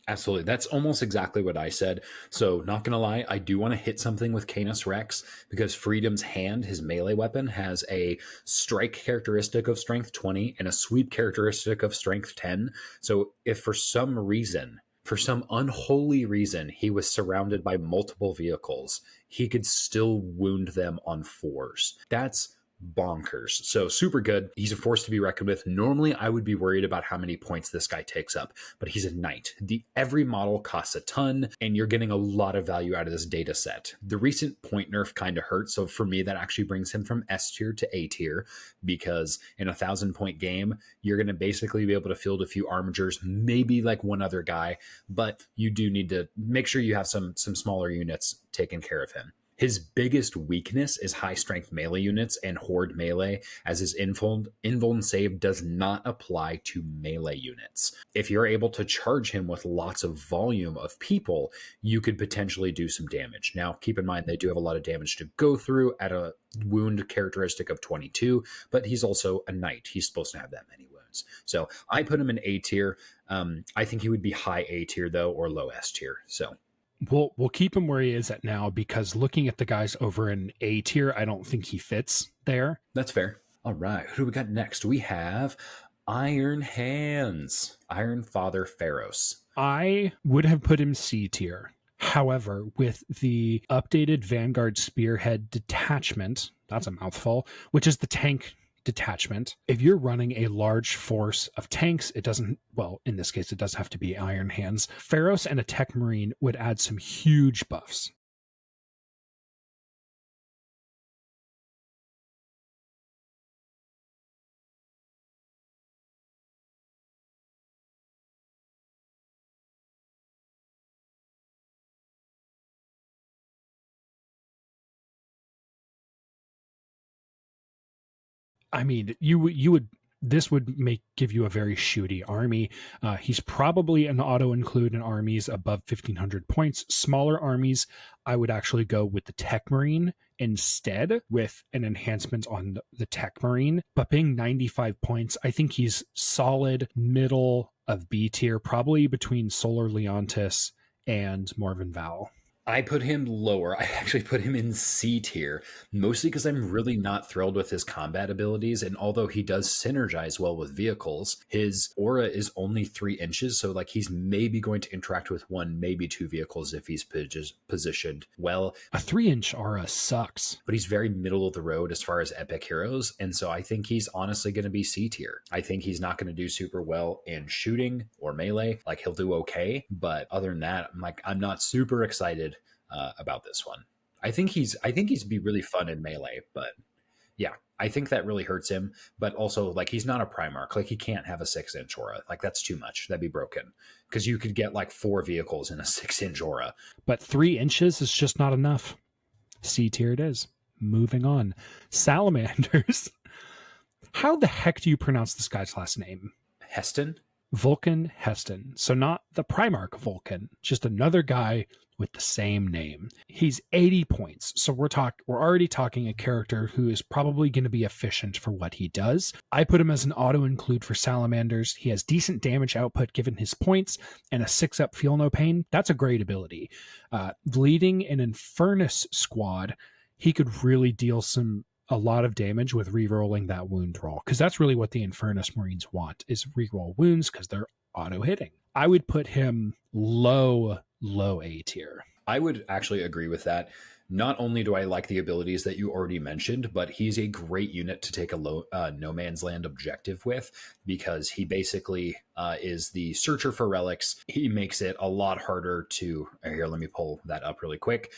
Absolutely. That's almost exactly what I said. So not going to lie, I do want to hit something with Canis Rex because Freedom's Hand, his melee weapon, has a strike characteristic of strength 20 and a sweep characteristic of strength 10. So if for some reason For some unholy reason, he was surrounded by multiple vehicles. He could still wound them on fours. That's bonkers. So super good. He's a force to be reckoned with. Normally, I would be worried about how many points this guy takes up, but he's a knight. Every model costs a ton, and you're getting a lot of value out of this data set. The recent point nerf kind of hurt, so for me, that actually brings him from S tier to A tier, because in a 1,000-point game, you're going to basically be able to field a few armigers, maybe like one other guy, but you do need to make sure you have some smaller units taking care of him. His biggest weakness is high strength melee units and horde melee, as his invuln save does not apply to melee units. If you're able to charge him with lots of volume of people, you could potentially do some damage. Now, keep in mind, they do have a lot of damage to go through at a wound characteristic of 22, but he's also a knight. He's supposed to have that many wounds. So I put him in A tier. I think he would be high A tier, though, or low S tier. So We'll keep him where he is at now, because looking at the guys over in A tier, I don't think he fits there. That's fair. All right. Who do we got next? We have Iron Hands, Iron Father Pharaohs. I would have put him C tier. However, with the updated Vanguard Spearhead detachment, that's a mouthful, which is the tank detachment, if you're running a large force of tanks, it doesn't, well, in this case, it does have to be Iron Hands. Pharaohs and a Tech Marine would add some huge buffs. I mean, you would, this would give you a very shooty army. He's probably an auto include in armies above 1,500 points. Smaller armies, I would actually go with the Tech Marine instead, with an enhancement on the Tech Marine. But being 95 points, I think he's solid middle of B tier, probably between Solar Leontis and Morven Val. I put him lower. I actually put him in C tier, mostly because I'm really not thrilled with his combat abilities. And although he does synergize well with vehicles, his aura is only 3 inches. So, like, he's maybe going to interact with 1, maybe 2 vehicles if he's positioned well. A 3-inch aura sucks. But he's very middle of the road as far as epic heroes. And so I think he's honestly going to be C tier. I think he's not going to do super well in shooting or melee. Like, he'll do okay. But other than that, I'm not super excited about this one. I think he's be really fun in melee, but yeah, I think that really hurts him. But also, like, he's not a Primarch. Like, he can't have a 6-inch aura. Like, that's too much. That'd be broken, because you could get like 4 vehicles in a 6-inch aura. But 3 inches is just not enough. C tier it is. Moving on. Salamanders. How the heck do you pronounce this guy's last name? Heston? Vulcan Heston. So not the Primarch Vulcan, just another guy with the same name. He's 80 points. So we're already talking a character who is probably going to be efficient for what he does. I put him as an auto include for Salamanders. He has decent damage output given his points and a 6-up feel no pain. That's a great ability. Leading an Infernus squad, he could really deal a lot of damage with re-rolling that wound roll, because that's really what the Infernus Marines want, is re-roll wounds, because they're auto hitting. I would put him low A tier. I would actually agree with that. Not only do I like the abilities that you already mentioned, but he's a great unit to take a no man's land objective with, because he basically is the searcher for relics. He makes it a lot harder to, here, let me pull that up really quick.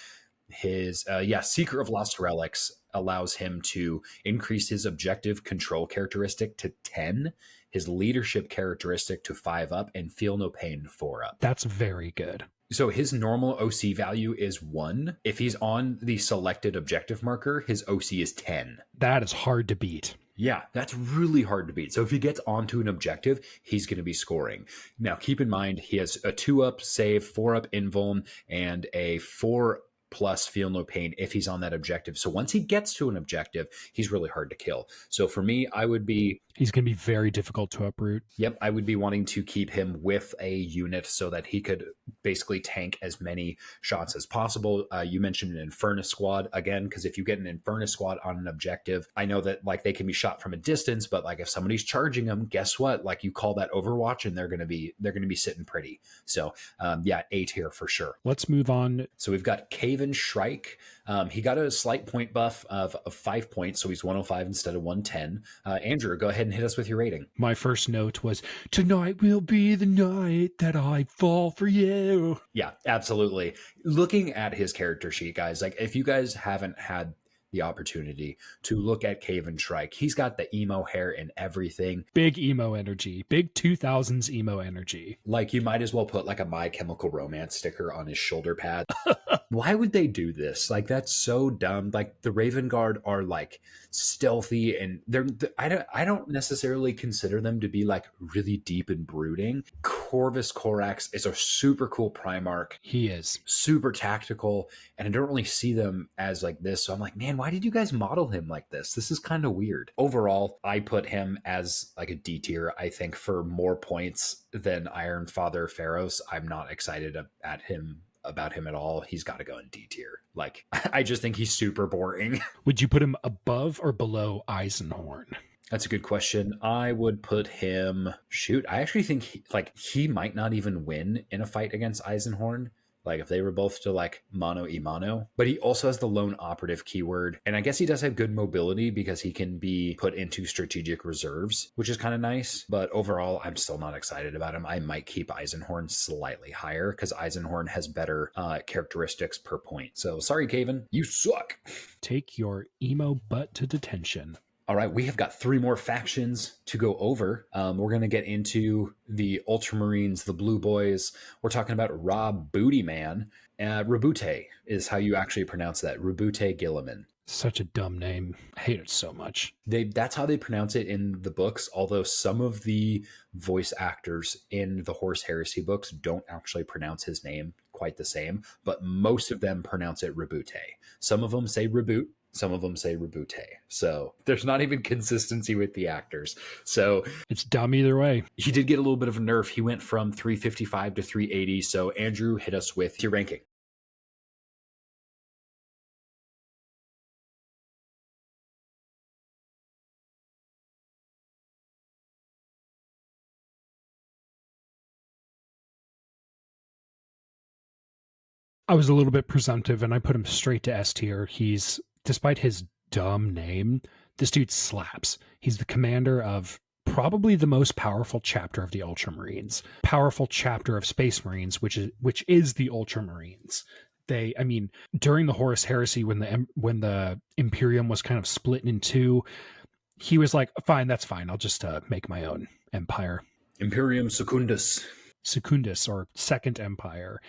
His Seeker of Lost Relics allows him to increase his objective control characteristic to 10, his leadership characteristic to 5 up, and feel no pain 4 up. That's very good. So his normal OC value is 1. If he's on the selected objective marker, his OC is 10. That is hard to beat. Yeah, that's really hard to beat. So if he gets onto an objective, he's going to be scoring. Now, keep in mind, he has a 2-up save, 4-up invuln, and a 4 plus feel no pain if he's on that objective. So once he gets to an objective, he's really hard to kill. So for me, I would be He's going to be very difficult to uproot. Yep, I would be wanting to keep him with a unit so that he could basically tank as many shots as possible. You mentioned an Infernus squad again, because if you get an Infernus squad on an objective, I know that like they can be shot from a distance, but like if somebody's charging them, guess what? Like you call that Overwatch, and they're gonna be sitting pretty. So yeah, A tier for sure. Let's move on. So we've got Caven Shrike. He got a slight point buff of 5 points, so he's 105 instead of 110. Andrew, go ahead and hit us with your rating. My first note was, tonight will be the night that I fall for you. Yeah, absolutely. Looking at his character sheet, guys, like if you guys haven't had the opportunity to look at Caven Shrike, he's got the emo hair and everything. Big emo energy. Big 2000s emo energy. Like you might as well put like a My Chemical Romance sticker on his shoulder pad. Why would they do this? Like that's so dumb. Like the Raven Guard are like stealthy, and I don't necessarily consider them to be like really deep and brooding. Corvus Corax is a super cool Primarch. He is super tactical, and I don't really see them as like this. So I'm like, man, why did you guys model him like this? This is kind of weird. Overall, I put him as like a D tier. I think for more points than Iron Father Pharaohs. I'm not excited about him at all. He's got to go in D tier. Like, I just think he's super boring. Would you put him above or below Eisenhorn? That's a good question. I would put him, I actually think he might not even win in a fight against Eisenhorn. Like if they were both to like mano y mano, but he also has the lone operative keyword. And I guess he does have good mobility because he can be put into strategic reserves, which is kind of nice. But overall, I'm still not excited about him. I might keep Eisenhorn slightly higher because Eisenhorn has better characteristics per point. So sorry, Caven, you suck. Take your emo butt to detention. All right, we have got 3 more factions to go over. We're going to get into the Ultramarines, the Blue Boys. We're talking about Rob Bootyman. Rabute is how you actually pronounce that. Rabute Gilliman. Such a dumb name. I hate it so much. That's how they pronounce it in the books, although some of the voice actors in the Horse Heresy books don't actually pronounce his name quite the same, but most of them pronounce it Rabute. Some of them say Reboot. Some of them say Rabute. So there's not even consistency with the actors. So it's dumb either way. He did get a little bit of a nerf. He went from 355 to 380. So Andrew, hit us with your ranking. I was a little bit presumptive and I put him straight to S tier. He's, despite his dumb name, this dude slaps. He's the commander of probably the most powerful chapter of the Ultramarines, powerful chapter of Space Marines, which is the Ultramarines. During the Horus Heresy, when the Imperium was kind of split in two, he was like, fine, that's fine. I'll just make my own empire. Imperium Secundus, or Second Empire.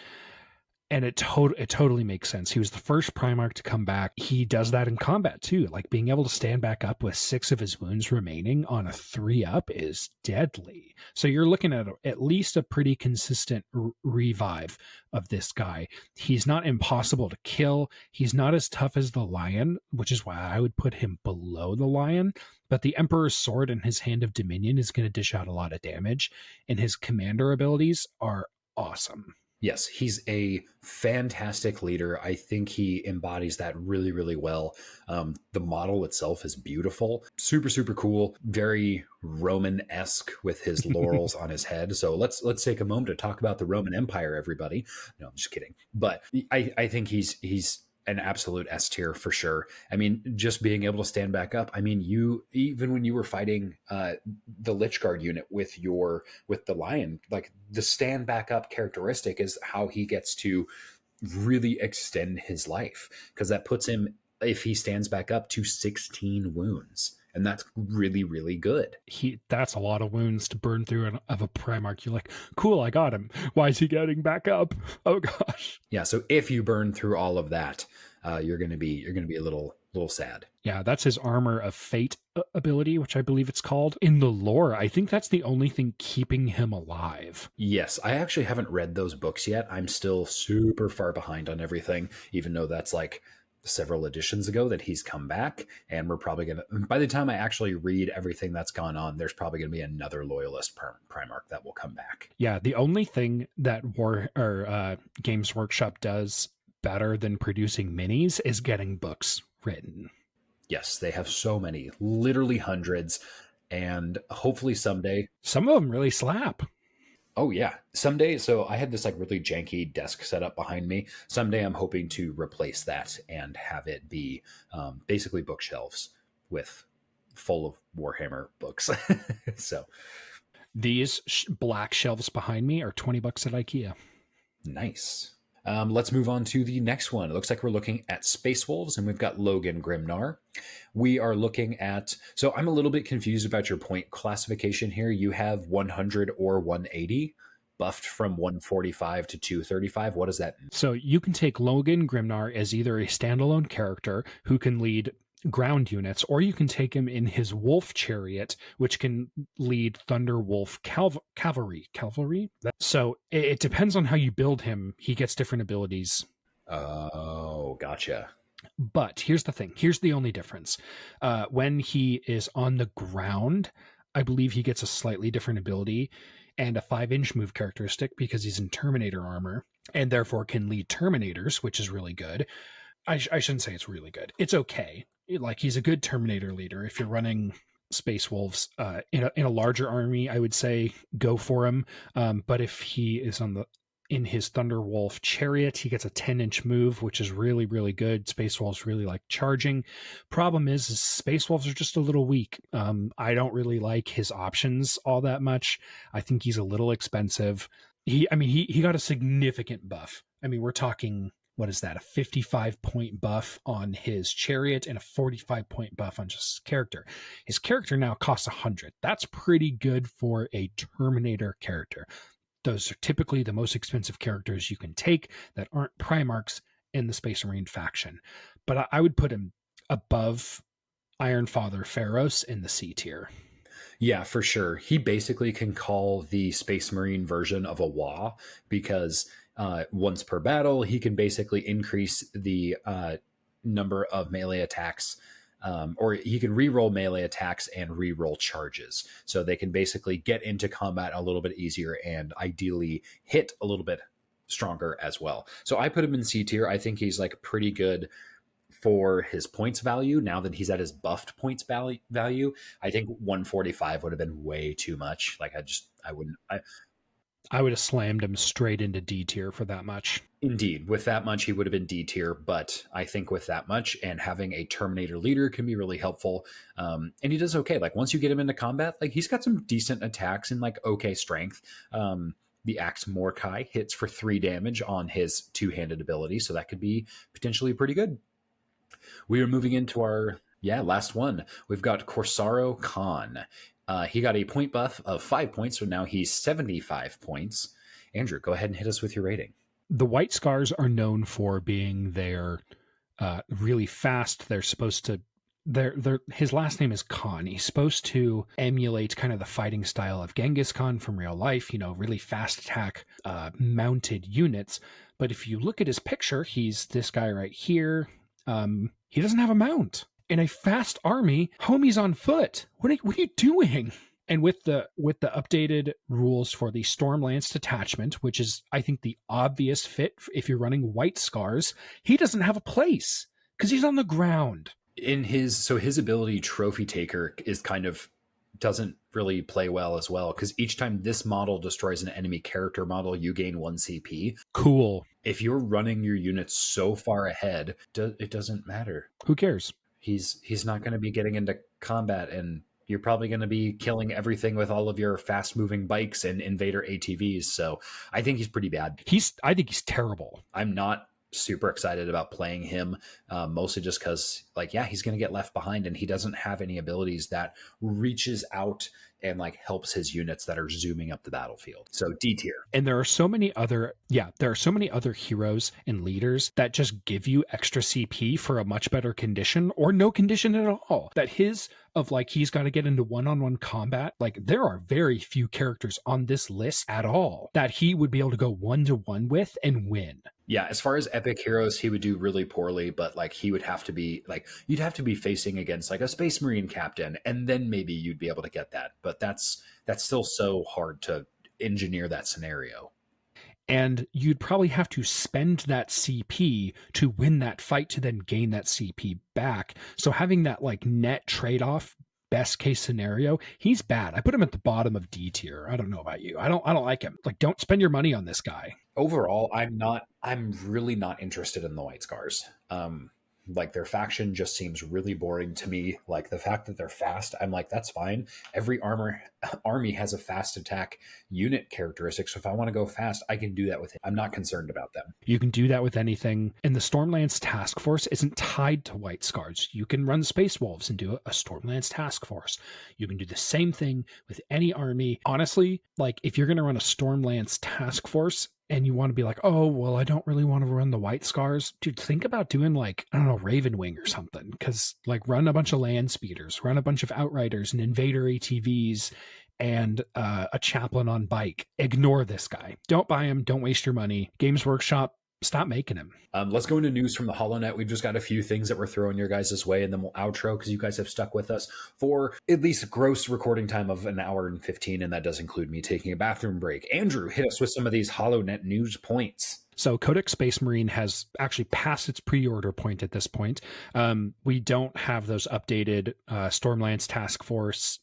And it totally makes sense. He was the first Primarch to come back. He does that in combat too. Like being able to stand back up with 6 of his wounds remaining on a 3-up is deadly. So you're looking at least a pretty consistent revive of this guy. He's not impossible to kill. He's not as tough as the Lion, which is why I would put him below the Lion. But the Emperor's Sword and his Hand of Dominion is going to dish out a lot of damage. And his commander abilities are awesome. Yes, he's a fantastic leader. I think he embodies that really, really well. The model itself is beautiful, super, super cool, very Roman-esque with his laurels on his head. So let's take a moment to talk about the Roman Empire, everybody. No, I'm just kidding. But I think he's an absolute S tier for sure. I mean, just being able to stand back up. I mean, even when you were fighting the Lich Guard unit with the Lion, like the stand back up characteristic is how he gets to really extend his life, because that puts him, if he stands back up, to 16 wounds. And that's really, really good. That's a lot of wounds to burn through of a Primarch. You're like, cool, I got him. Why is he getting back up? Oh gosh. Yeah. So if you burn through all of that, you're gonna be a little sad. Yeah, that's his armor of fate ability, which I believe it's called. In the lore, I think that's the only thing keeping him alive. Yes, I actually haven't read those books yet. I'm still super far behind on everything, even though that's like several editions ago that he's come back. And we're probably going to, by the time I actually read everything that's gone on, there's probably going to be another Loyalist Primarch that will come back. Yeah, the only thing that Games Workshop does better than producing minis is getting books written. Yes, they have so many, literally hundreds. And hopefully someday, Some of them really slap. oh yeah, someday. So I had this like really janky desk set up behind me. Someday I'm hoping to replace that and have it be basically bookshelves with full of Warhammer books. So These black shelves behind me are $20 at IKEA. nice. Let's move on to the next one. It looks like we're looking at Space Wolves, and we've got Logan Grimnar. We are looking at. So I'm a little bit confused about your point classification here. You have 100 or 180, buffed from 145 to 235. What does that mean? So you can take Logan Grimnar as either a standalone character who can lead ground units, or you can take him in his wolf chariot, which can lead Thunder Wolf cavalry. So it depends on how you build him. He gets different abilities. Oh, gotcha. But here's the thing. Here's the only difference. When he is on the ground, I believe he gets a slightly different ability and a 5-inch move characteristic because he's in Terminator armor and therefore can lead Terminators, which is really good. I shouldn't say it's really good. It's okay. Like, he's a good Terminator leader. If you're running Space Wolves in a larger army, I would say go for him. But if he is in his Thunderwolf chariot, he gets a 10-inch move, which is really, really good. Space Wolves really like charging. Problem is Space Wolves are just a little weak. I don't really like his options all that much. I think he's a little expensive. He got a significant buff. I mean, we're talking, what is that, a 55-point buff on his chariot and a 45-point buff on just his character. His character now costs 100. That's pretty good for a Terminator character. Those are typically the most expensive characters you can take that aren't Primarchs in the Space Marine faction. But I would put him above Iron Father Pharaohs in the C tier. Yeah, for sure. He basically can call the Space Marine version of a WA because once per battle, he can basically increase the number of melee attacks, or he can reroll melee attacks and reroll charges. So they can basically get into combat a little bit easier and ideally hit a little bit stronger as well. So I put him in C tier. I think he's like pretty good for his points value. Now that he's at his buffed points value, I think 145 would have been way too much. Like I wouldn't. I would have slammed him straight into D tier for that much. Indeed, with that much, he would have been D tier. But I think with that much and having a Terminator leader can be really helpful. And he does okay. Like once you get him into combat, like he's got some decent attacks and like okay strength. The Axe Mordecai hits for 3 damage on his 2-handed ability, so that could be potentially pretty good. We are moving into our last one. We've got Corsaro Khan. He got a point buff of 5 points, so now he's 75 points. Andrew, go ahead and hit us with your rating. The White Scars are known for being really fast. They're supposed to. His last name is Khan. He's supposed to emulate kind of the fighting style of Genghis Khan from real life. Really fast attack mounted units. But if you look at his picture, he's this guy right here. He doesn't have a mount. In a fast army, homie's on foot. What are you doing? And with the updated rules for the Stormlance detachment, which is, I think, the obvious fit if you're running White Scars, he doesn't have a place because he's on the ground. His ability Trophy Taker is doesn't really play well as well, because each time this model destroys an enemy character model, you gain 1 CP. Cool. If you're running your units so far ahead, it doesn't matter. Who cares? He's not going to be getting into combat, and you're probably going to be killing everything with all of your fast-moving bikes and invader ATVs. So I think he's pretty bad. I think he's terrible. I'm not super excited about playing him, mostly just because, like, yeah, he's going to get left behind, and he doesn't have any abilities that reaches out and like helps his units that are zooming up the battlefield. So D tier. And there are so many other, yeah, there are so many other heroes and leaders that just give you extra CP for a much better condition or no condition at all. That his of like he's got to get into one-on-one combat, like there are very few characters on this list at all that he would be able to go one-to-one with and win. Yeah, as far as epic heroes, he would do really poorly, but like he would have to be like, you'd have to be facing against like a Space Marine captain, and then maybe you'd be able to get that. But that's still so hard to engineer that scenario. And you'd probably have to spend that CP to win that fight to then gain that CP back. So having that like net trade-off, best case scenario, he's bad. I put him at the bottom of D tier. I don't know about you. I don't like him. Like, don't spend your money on this guy. Overall, I'm really not interested in the White Scars. Like their faction just seems really boring to me. Like the fact that they're fast, I'm like, that's fine. Every army has a fast attack unit characteristic. So if I want to go fast, I can do that with it. I'm not concerned about them. You can do that with anything. And the Stormlands Task Force isn't tied to White Scars. You can run Space Wolves and do a Stormlands Task Force. You can do the same thing with any army. Honestly, like if you're going to run a Stormlands Task Force, and you want to be like, oh, well, I don't really want to run the White Scars. Dude, think about doing like, I don't know, Ravenwing or something. Because like run a bunch of land speeders, run a bunch of Outriders and Invader ATVs and a chaplain on bike. Ignore this guy. Don't buy him. Don't waste your money. Games Workshop, stop making him. Let's go into news from the HoloNet. We've just got a few things that we're throwing your guys' way, and then we'll outro because you guys have stuck with us for at least a gross recording time of an hour and 15, and that does include me taking a bathroom break. Andrew, hit us with some of these HoloNet news points. So Codex Space Marine has actually passed its pre-order point at this point. We don't have those updated Stormlands Task Force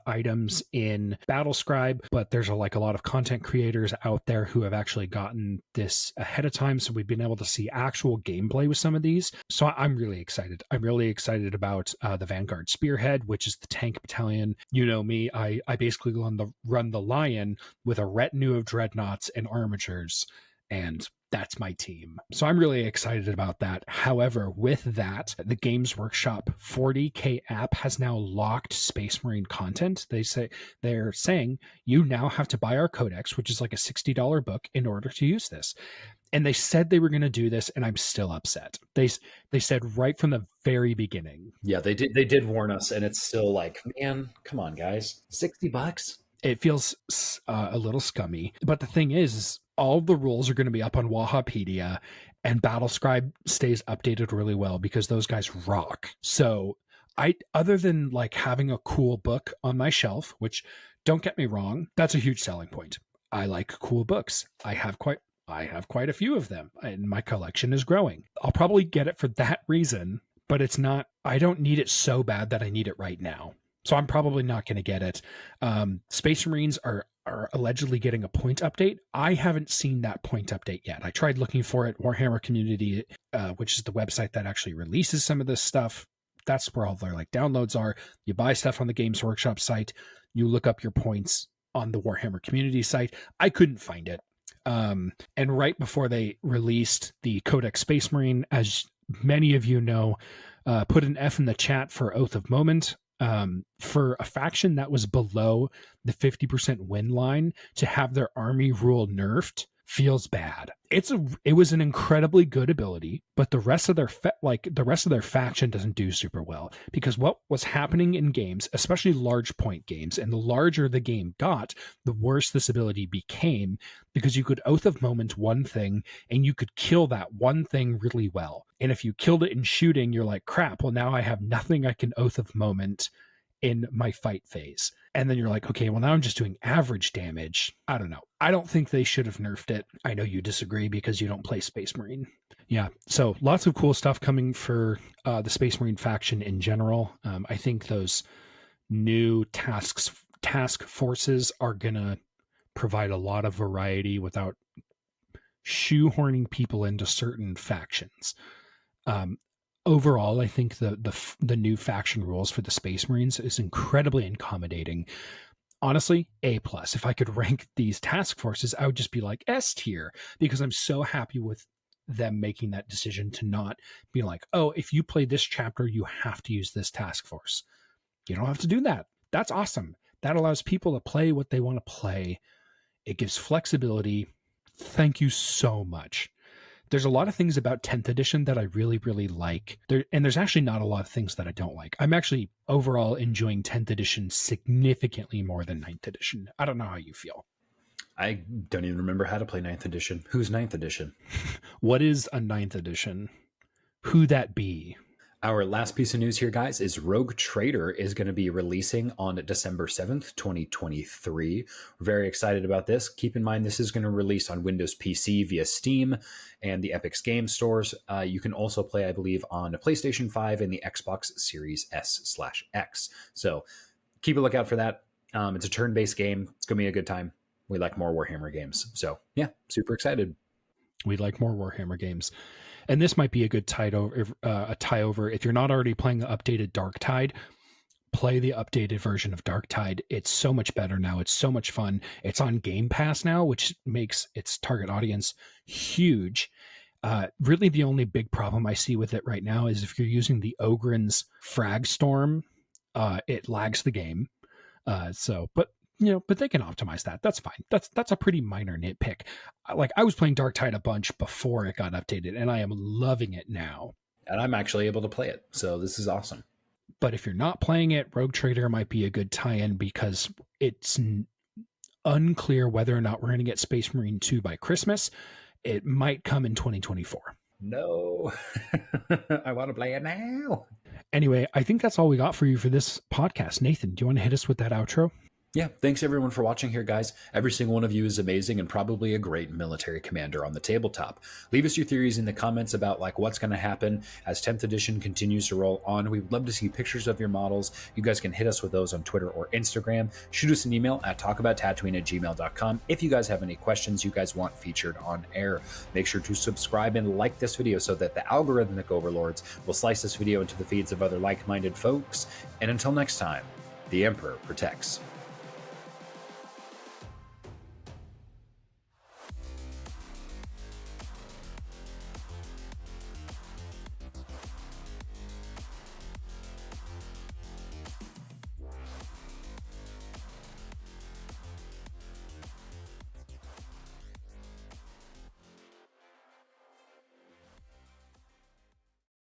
items in Battlescribe, but there's a lot of content creators out there who have actually gotten this ahead of time, so we've been able to see actual gameplay with some of these. So I'm really excited. I'm really excited about the Vanguard Spearhead, which is the tank battalion. You know me, I basically run the Lion with a retinue of dreadnoughts and armatures, and that's my team. So I'm really excited about that. However, with that, the Games Workshop 40K app has now locked Space Marine content. They're saying you now have to buy our codex, which is like a $60 book, in order to use this. And they said they were going to do this, and I'm still upset. They said right from the very beginning. Yeah, they did warn us, and it's still like, man, come on, guys, $60. It feels a little scummy. But the thing is all the rules are going to be up on Wahapedia, and Battlescribe stays updated really well because those guys rock. So other than like having a cool book on my shelf, which, don't get me wrong, that's a huge selling point. I like cool books. I have quite a few of them, and my collection is growing. I'll probably get it for that reason, but I don't need it so bad that I need it right now. So I'm probably not going to get it. Space Marines are allegedly getting a point update. I haven't seen that point update yet. I tried looking for it. Warhammer Community, which is the website that actually releases some of this stuff. That's where all their like downloads are. You buy stuff on the Games Workshop site. You look up your points on the Warhammer Community site. I couldn't find it. And right before they released the Codex Space Marine, as many of you know, put an F in the chat for Oath of Moment. For a faction that was below the 50% win line to have their army rule nerfed feels bad. It was an incredibly good ability, but the rest of their faction doesn't do super well, because what was happening in games, especially large point games, and the larger the game got, the worse this ability became, because you could Oath of Moment one thing and you could kill that one thing really well. And if you killed it in shooting, you're like, crap, well now I have nothing I can Oath of Moment in my fight phase. And then you're like, okay, well now I'm just doing average damage. I don't know. I don't think they should have nerfed it. I know you disagree because you don't play Space Marine. Yeah, so lots of cool stuff coming for the Space Marine faction in general. I think those new task forces are going to provide a lot of variety without shoehorning people into certain factions. Overall, I think the new faction rules for the Space Marines is incredibly accommodating. Honestly, A+. If I could rank these task forces, I would just be like S tier, because I'm so happy with them making that decision to not be like, oh, if you play this chapter, you have to use this task force. You don't have to do that. That's awesome. That allows people to play what they want to play. It gives flexibility. Thank you so much. There's a lot of things about 10th edition that I really, really like. And there's actually not a lot of things that I don't like. I'm actually overall enjoying 10th edition significantly more than 9th edition. I don't know how you feel. I don't even remember how to play 9th edition. Who's 9th edition? What is a 9th edition? Who that be? Our last piece of news here, guys, is Rogue Trader is going to be releasing on December 7th, 2023. We're very excited about this. Keep in mind, this is going to release on Windows PC via Steam and the Epic's game stores. You can also play, I believe, on a PlayStation 5 and the Xbox Series S/X. So keep a lookout for that. It's a turn-based game. It's going to be a good time. We like more Warhammer games. So yeah, super excited. We like more Warhammer games. And this might be a good tie over. If you're not already playing the updated Darktide, play the updated version of Darktide. It's so much better now. It's so much fun. It's on Game Pass now, which makes its target audience huge. Really, the only big problem I see with it right now is if you're using the Ogryn's Frag Storm, it lags the game. But they can optimize that. That's fine. That's a pretty minor nitpick. Like, I was playing Darktide a bunch before it got updated, and I am loving it now. And I'm actually able to play it, so this is awesome. But if you're not playing it, Rogue Trader might be a good tie-in because it's unclear whether or not we're going to get Space Marine 2 by Christmas. It might come in 2024. No, I want to play it now. Anyway, I think that's all we got for you for this podcast. Nathan, do you want to hit us with that outro? Yeah, thanks everyone for watching here, guys. Every single one of you is amazing and probably a great military commander on the tabletop. Leave us your theories in the comments about what's going to happen as 10th edition continues to roll on. We'd love to see pictures of your models. You guys can hit us with those on Twitter or Instagram. Shoot us an email at talkabouttatooine@gmail.com if you guys have any questions you guys want featured on air. Make sure to subscribe and like this video so that the algorithmic overlords will slice this video into the feeds of other like-minded folks. And until next time, the Emperor protects.